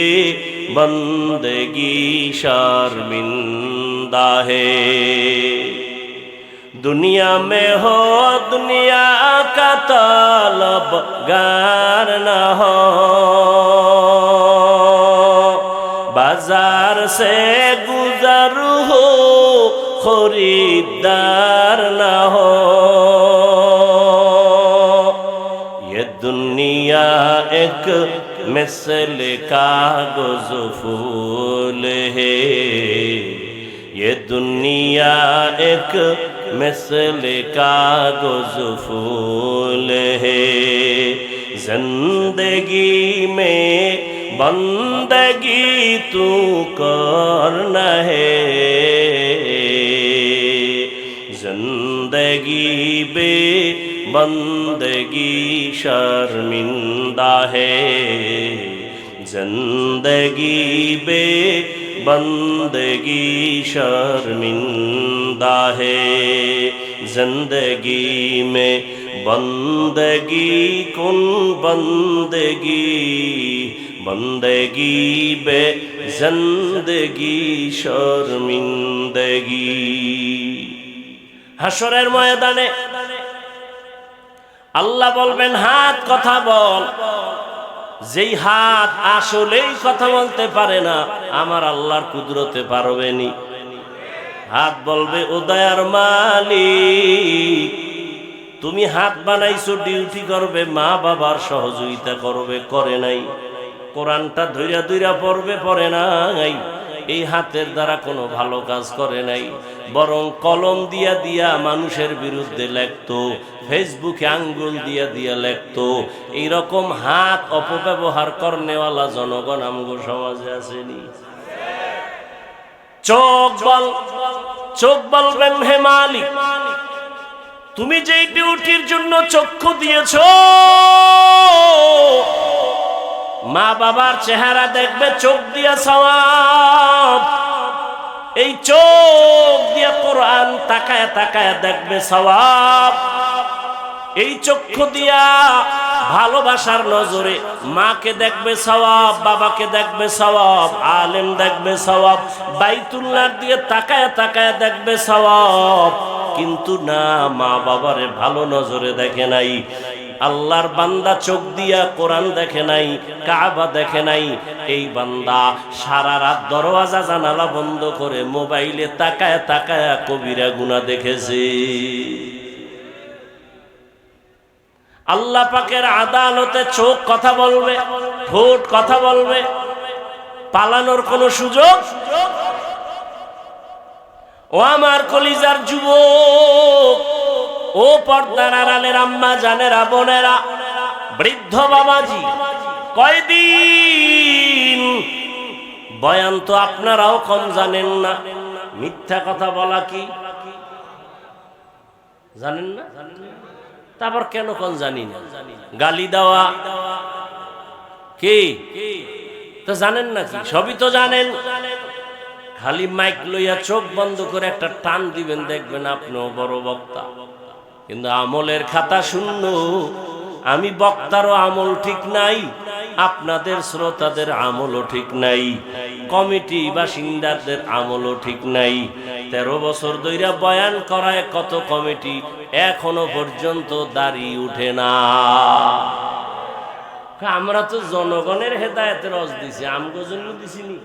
बंदगी शर्मिंदा है। दुनिया में हो दुनिया का तलबगार न हो, बाजार से गुजर हो खरीदार न हो। ये दुनिया एक मिसल कागज फूल है, ये दुनिया एक मिसल कागज फूल है। जिंदगी में बंदगी तू करना है, जिंदगी बे बंदगी शर्मिंदा है। जिंदगी बे बंदगी शर्मिंदा है। जिंदगी में बंदगी कुन बंदगी, बंदगी बे जिंदगी शर्मिंदगी। হাশরের ময়দানে আল্লাহ বলবেন হাত কথা বল। যেই হাত আসলেই কথা বলতে পারে না, আমার আল্লাহর কুদরতে পারবেনি। হাত বলবে ও দয়ার মালিক, তুমি হাত বানাইছো ডিউটি করবে, মা বাবার সহযোগিতা করবে, করে নাই। কোরআনটা ধইরা ধইরা পড়বে, পড়ে নাই। এই হাতের দ্বারা কোনো ভালো কাজ করে নাই, বরং কলম দিয়া দিয়া মানুষের বিরুদ্ধে লেখতো, ফেসবুকে আঙ্গুল দিয়া দিয়া লেখতো। এইরকম হাত অপব্যবহার করনেওয়ালা জনগণ আমগো সমাজে আসেনি। চোখ বলবেন হে মালিক, তুমি যেই ডিউটির জন্য চক্ষু দিয়েছো, মা বাবার চেহারা দেখবে চোখ দিয়া সওয়াব। এই চোখ দিয়া কোরআন তাকায় তাকায় দেখবে সওয়াব। এই চক্ষু দিয়া ভালোবাসার নজরে মাকে দেখবে সওয়াব, বাবাকে দেখবে সওয়াব, আলেম দেখবে সওয়াব, বাইতুল্লাহ দিয়ে তাকায় তাকায় দেখবে সওয়াব। কিন্তু না, মা বাবারে ভালো নজরে দেখে নাই। আল্লাহর বান্দা চোখ দিয়া কোরআন দেখে নাই, কাবা দেখে নাই। এই বান্দা সারা রাত দরওয়াজা জানালা বন্ধ করে মোবাইলে তাকায় তাকায় কবিরা গুনাহ দেখেছে। আল্লাহ পাকের আদালতে চোখ কথা বলবে, ঠোঁট কথা বলবে, পালানোর কোনো সুযোগ। ও আমার কলিজার যুবক, ও পর্দার আড়ালের আম্মা জানেরা, বোনেরা, বৃদ্ধ বাবাজি, কয়দিন বয়ান তো আপনারাও কম জানেন না। মিথ্যা কথা বলা কি জানেন না? তারপর কেন কোন জানি না? গালি দেওয়া কি তো জানেন না? কি সবই তো জানেন। খালি মাইক লইয়া চোখ বন্ধ করে একটা টান দিবেন, দেখবেন আপনিও বড় বক্তা, কিন্তু আমলের খাতা শূন্য। আমি বক্তারও আমল ঠিক নাই, আপনাদের শ্রোতাদের আমলও ঠিক নাই, কমিটি বাসিন্দাদের আমলও ঠিক নাই। 13 বছর ধইরা বয়ান করায় কত কমিটি, এখনো পর্যন্ত দাড়ি উঠে না। আমরা তো জনগণের হেদায়েতের রস দিছি, আমগো জন্য দিছিনি।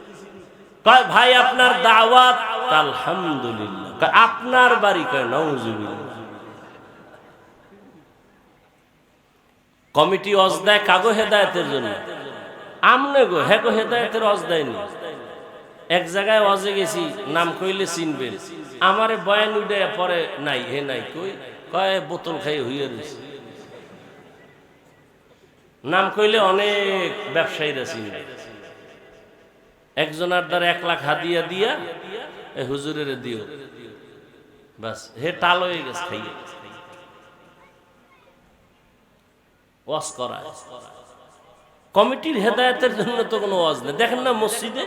কয় ভাই আপনার দাওয়াত, আলহামদুলিল্লাহ। কয় আপনার বাড়ি, কয় নাউজুবিল্লাহ। কমিটি অজ দেয় কাগো হেদায়েতের জন্য, আমনে গো হে গো হেদায়েতের অজ দেয়নি। এক জায়গায় অজে গেছি, নাম কইলে চিনবেন, আমারে বয়ান উঠে পরে নাই, হে নাই কই, কয় বোতল খাই হইয়া রয়েছে। নাম কইলে অনেক ব্যবসায়ীরা চিনবে। একজনের দ্বারা 1 লাখ হাদিয়া দিয়া এ হুজুরের দিও, বাস হে টাল হয়ে গেছে খাইয়ে। ওয়াজ করায় কমিটির হেদায়েতের জন্য তো কোনো ওয়াজ নেই। দেখেন না মসজিদে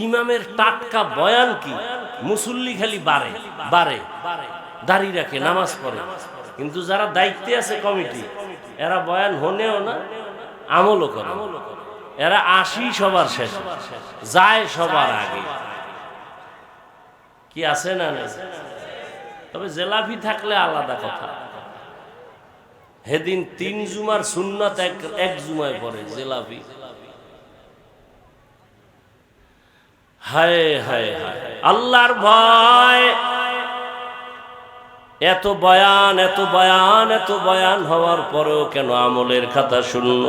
ইমামের টাটকা বয়ান কি, মুসল্লি খালি বারে বারে দাঁড়িয়ে রাখে, নামাজ পড়ে, কিন্তু যারা দায়িত্বে আছে কমিটি, এরা বয়ান হনেও না আমলও করে। এরা আসি সবার শেষে, যায় সবার আগে। কি আছে না? তবে জেলাপি থাকলে আলাদা কথা। সেদিন 3 জুমার সুন্নাত এক জুমায় পড়ে জেলাপি। হায় হায় হায়, আল্লাহর ভয়। এত বয়ান এত বয়ান এত বয়ান হওয়ার পরেও কেন আমলের খাতা শূন্য?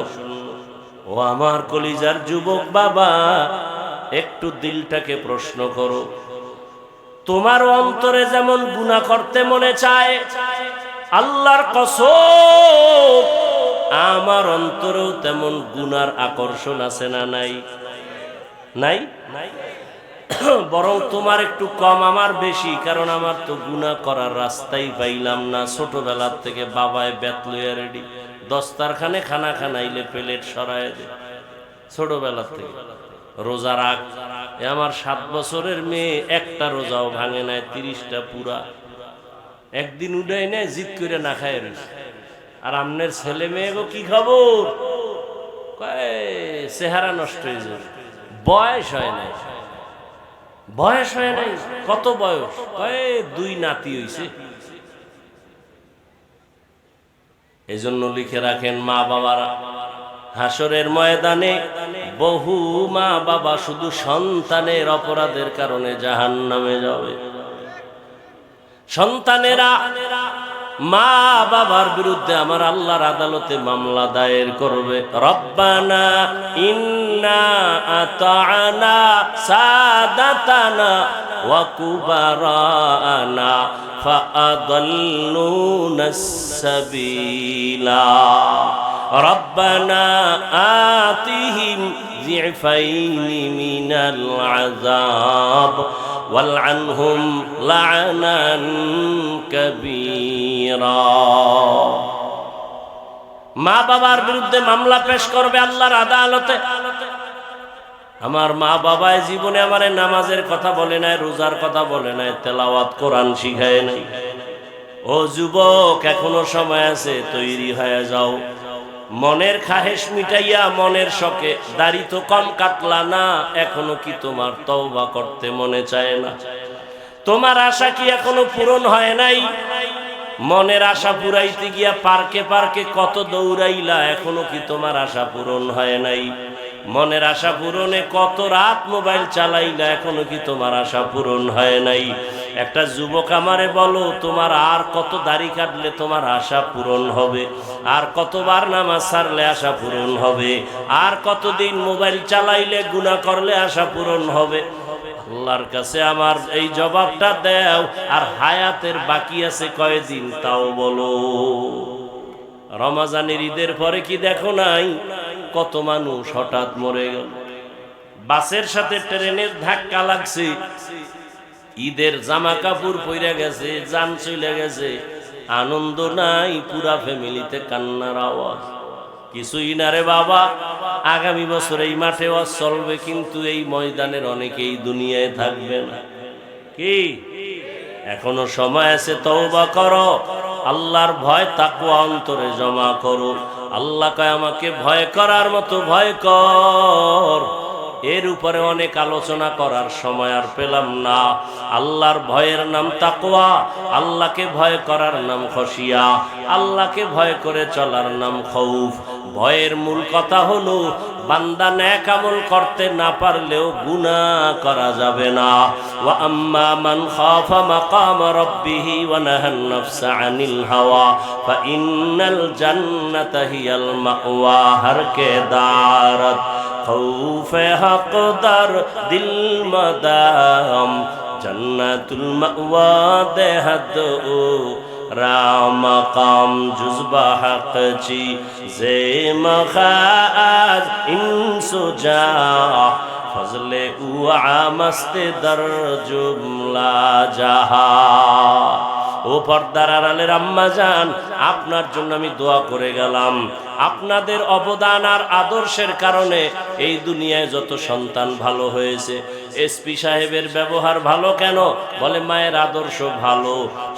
ও আমার কলিজার যুবক বাবা, একটু দিলটাকে প্রশ্ন করো। তোমার অন্তরে যেমন গুনাহ করতে মনে চায়, আল্লাহর কসম আমার অন্তরেও তেমন গুনার আকর্ষণ আছে না নাই? নাই? বরং তোমার একটু কম, আমার বেশি। কারণ আমার তো গুনাহ করার রাস্তাই পাইলাম না। ছোটবেলার থেকে বাবায় বেত লইয়া রেডি, দস্তারখানে খানা খানাইলে প্লেট সরায় দে। ছোটবেলার থেকে রোজা রাখ। আমার 7 বছরের মেয়ে একটা রোজাও ভাঙে নাই, 30টা পুরা। একদিন উঠাই নেয়, জিদ করে না খায় রয়েছে। আর আমনের ছেলে মেয়ে গো কি খবর? চেহারা নষ্ট হয়ে যাবে, বয়স হয় নাই। বয়স হয় নাই? কত বয়স? 2 নাতি হইছে। এজন্য লিখে রাখেন মা বাবারা, হাসরের ময়দানে বহু মা বাবা শুধু সন্তানের অপরাধের কারণে জাহান্নামে যাবে। সন্তানেরা মা বাবার বিরুদ্ধে আমার আল্লাহর আদালতে মামলা দায়ের করবে। রব্বানা ইন্না আতা'না সাদাতানা ওয়া কুবারানা ফাআদাল্লুনাস সাবিলা রব্বানা আতিহিম যিফাইনি মিনাল আযাব ওয়ালআনহুম লা'নান কাবীরা। মা বাবার বিরুদ্ধে মামলা পেশ করবে আল্লাহর আদালতে। আমার মা বাবায় জীবনে আমারে নামাজের কথা বলে নাই, রোজার কথা বলে নাই, তেলাওয়াত কোরআন শিখায় নাই। ও যুবক, এখনো সময় আছে, তৈরি হয়ে যাও। মনের খাহেশ মিটাইয়া, মনের শখে দাড়ি তো কম কাটলা না, এখনো কি তোমার তওবা করতে মনে চায় না? তোমার আশা কি এখনো পূরণ হয় নাই? মনের আশা পুরাইতে গিয়া পার্কে পার্কে কত দৌড়াইলা, এখনো কি তোমার আশা পূরণ হয় নাই? মনের আশা পূরণে কত রাত মোবাইল চালাইলা, এখনো কি তোমার আশা পূরণ হয় নাই? একটা যুবক আমারে বলো, তোমার আর কত দাড়ি কাটলে তোমার আশা পূরণ হবে? আর কতবার নামাজ ছাড়লে আশা পূরণ হবে? আর কতদিন মোবাইল চালাইলে গুনাহ করলে আশা পূরণ হবে? আল্লাহর কাছে আমার এই জবাবটা দাও। আর হায়াতের বাকি আছে কয়দিন তাও বলো। রমজানের ঈদের পরে কি দেখো নাই কত মানুষ হঠাৎ মরে গেল? বাসের সাথে ট্রেনের ধাক্কা লাগছে, ঈদের জামা কাপড় পইরা গেছে, জান চলে গেছে, আনন্দ নাই, পুরা ফ্যামিলিতে কান্নার আওয়াজ। কিছুই না রে বাবা, আগামী বছর এই মাঠে ওয়াজ চলবে, কিন্তু এই ময়দানের অনেকেই দুনিয়ায় থাকবে না। কি এখনো সময় আছে, তওবা করো, আল্লাহর ভয় তাকওয়া অন্তরে জমা করো। আল্লাহ কয় আমাকে ভয় করার মতো ভয় কর। এর উপরে অনেক আলোচনা করার সময় আর পেলাম না। আল্লাহর ভয়ের নাম তাকওয়া, আল্লাহকে ভয় করার নাম খশিয়া, আল্লাহকে ভয় করে চলার নাম খৌফ। ভয়ের মূল কথা হলো বান্দা নেক আমল করতে না পারলেও গুনাহ করা যাবে না। ওয়া আম্মা মান খাফা মাকাম রাব্বিহি ওয়া নাহান নাফসা আনিল হাওয়া ফা ইন্নাল জান্নাতা হিয়াল মাওয়া। হর কে দারত খৌফে হকদার দিল মাদাম জান্নাতুল মাওয়া দেহাদ ও রামাকাম জুজবা হকচি জে মখাজ ইনসুজা ফজলে উআ মস্তে দর জুমলা জাহা। ও পর্দার আড়ালের আম্মা জান, আপনার জন্য আমি দোয়া করে গেলাম। আপনাদের অবদান আর আদর্শের কারণে এই দুনিয়ায় যত সন্তান ভালো হয়েছে, এসপি সাহেবের ব্যবহার ভালো কেন? বলে মায়ের আদর্শ ভালো।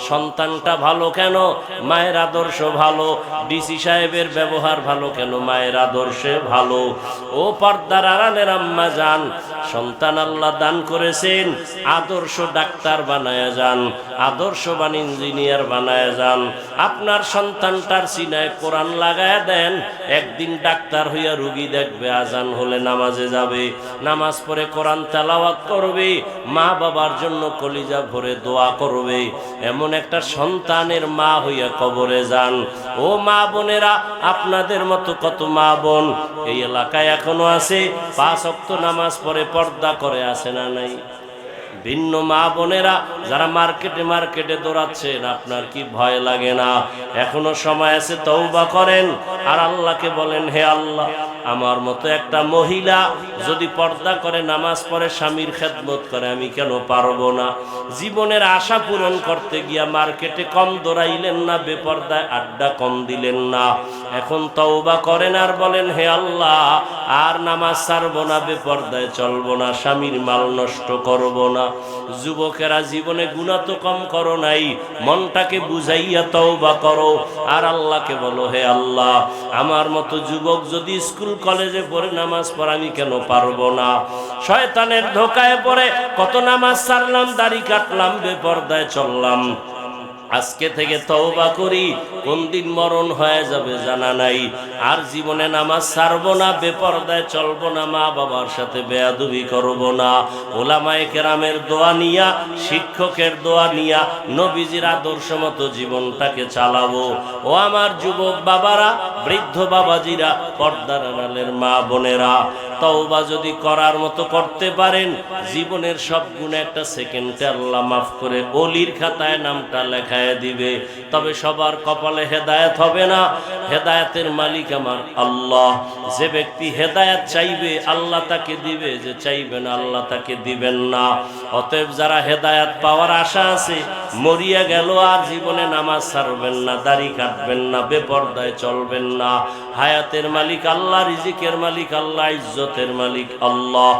সন্তানটা ভালো কেন? মায়ের আদর্শ ভালো। ডিসি সাহেবের ব্যবহার ভালো কেন? মায়ের আদর্শে ভালো। ও পর্দার আড়ালের আম্মা যান, সন্তান আল্লাহ দান করেছেন, আদর্শ ডাক্তার বানায়া যান, আদর্শবান ইঞ্জিনিয়ার বানায়া যান। আপনার সন্তানটার সিনায় কোরআন লাগায়া দেন, একদিন ডাক্তার হইয়া রুগী দেখবে, আজান হলে নামাজে যাবে, নামাজ পড়ে কোরআন তেলাওয়াত করবে, মা বাবার জন্য কলিজা ভরে দোয়া করবে। এমন একটা সন্তানের মা হইয়া কবরে যান। ও মা বোনেরা, আপনাদের মতো কত মা বোন এই এলাকায় এখনো আছে, 5 ওয়াক্ত নামাজ পড়ে পর্দা করে, আছে না নাই? ভিন্ন মা বোনেরা যারা মার্কেটে মার্কেটে দৌড়াচ্ছেন, আপনার কি ভয় লাগে না? এখনো সময় আছে, তওবা করেন আর আল্লাহকে বলেন, হে আল্লাহ, আমার মতো একটা মহিলা যদি পর্দা করে, নামাজ পড়ে, স্বামীর খেদমত করে, আমি কেন পারবো না? জীবনের আশা পূরণ করতে গিয়া মার্কেটে কম দৌড়াইলেন না, বেপর্দায় আড্ডা কম দিলেন না। এখন তওবা করেন আর বলেন, হে আল্লাহ, আর নামাজ ছাড়বো না, বেপর্দায় চলবো না, স্বামীর মাল নষ্ট করবো না। যুবকেরা, জীবনে গুনাহ তো কম করো নাই, মনটাকে বুঝাইয়া তওবা করো আর আল্লাহকে বলো, হে আল্লাহ, আমার মতো যুবক যদি স্কুল কলেজে পড়ে নামাজ পড়া, আমি কেন পারবো না? শয়তানের ধোকায় পড়ে কত নামাজ ছাড়লাম, দাড়ি কাটলাম, বেপর্দায় চললাম। আজকে থেকে তওবা করি, কোন দিন মরণ হয়ে যাবে জানা নাই। আর জীবনে নামাজ ছাড়বো না, বেপরদায় চলবো না, মা বাবার সাথে বেয়াদবি করবো না। ওলামায়ে কেরামের দোয়া নিয়া, শিক্ষকের দোয়া নিয়া, নবীজির আদর্শ মতো জীবনটাকে চালাবো। ও আমার যুবক বাবারা, বৃদ্ধ বাবাজিরা, পর্দার আড়ালের মা বোনেরা, তওবা যদি করার মতো করতে পারেন, জীবনের সব গুণে একটা সেকেন্ডে আল্লাহ মাফ করে ওলির খাতায় নামটা লেখায় দিবে। তবে সবার কপালে হেদায়েত হবে না। হেদায়েতের মালিক আমার আল্লাহ। যে ব্যক্তি হেদায়েত চাইবে, আল্লাহ তাকে দিবে, যে চাইবে না, আল্লাহ তাকে দিবেন না। অতএব যারা হেদায়েত পাওয়ার আশা আছে, মরিয়া গেল আর জীবনে নামাজ ছাড়বেন না, দাড়ি কাটবেন না, বেপরদায় চলবেন না। হায়াতের মালিক আল্লাহ, রিজিকের মালিক আল্লাহ, ইজ্জতের মালিক আল্লাহ।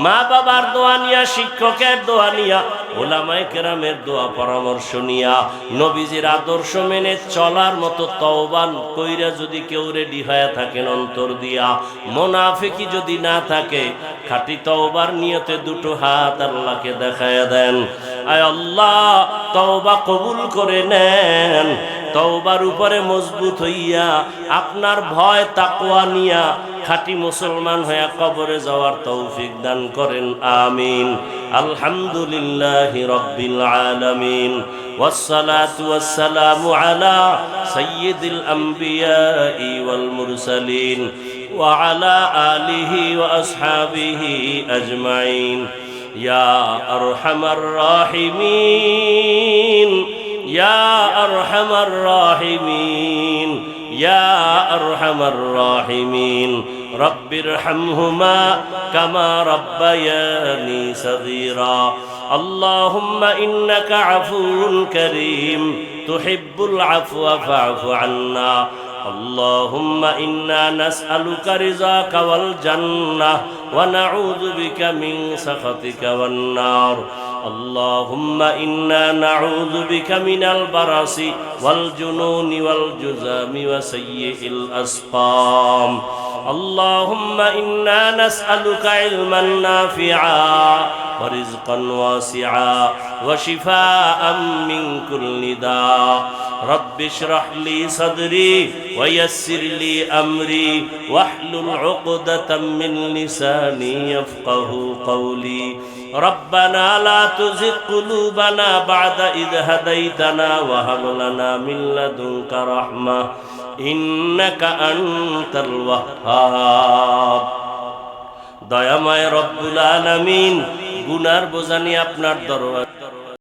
মা বাবার দোয়া নিয়া, শিক্ষকের দোয়া নিয়া, ওলামায়ে কেরামের দোয়া পরামর্শ নিয়া, নবীজির আদর্শ মেনে চলার মতো তওবা কইরা যদি কেউ রেডি হয়ে থাকেন অন্তর দিয়া, মুনাফিকি যদি না থাকে, খাঁটি তওবার নিয়তে দুটো হাত আল্লাহকে দেখায়া দেন, আয় আল্লাহ, তওবা কবুল করে নেন। তওবার উপরে মজবুত হইয়া, আপনার ভয় তাকওয়া নিয়া, খাঁটি মুসলমান হইয়া কবরে যাওয়ার তৌফিক দান করেন, আমিন। আলহামদুলিল্লাহি রাব্বিল আলামিন, والصلاة والسلام على سيد الأنبياء والمرسلين وعلى آله وأصحابه أجمعين يا أرحم الراحمين يا أرحم الراحمين يا أرحم الراحمين رب ارحمهما كما ربياني صغيرا اللهم إنك عفو كريم تحب العفو فاعف عنا اللهم إنا نسألك رضاك والجنة ونعوذ بك من سخطك والنار اللهم إنا نعوذ بك من البرص والجنون والجذام وسيء الأسقام اللهم إنا نسألك علما نافعا ورزقا واسعا وشفاء من كل داء رب اشرح لي صدري ويسر لي أمري واحلل عقدة من لساني يفقه قولي ربنا لا تزغ قلوبنا بعد إذ هديتنا وهب لنا من لدنك رحمة إنك أنت الوهاب দয়াময় রব্বুল আলামিন, গুনার বোঝা নিয়ে আপনার দরবারে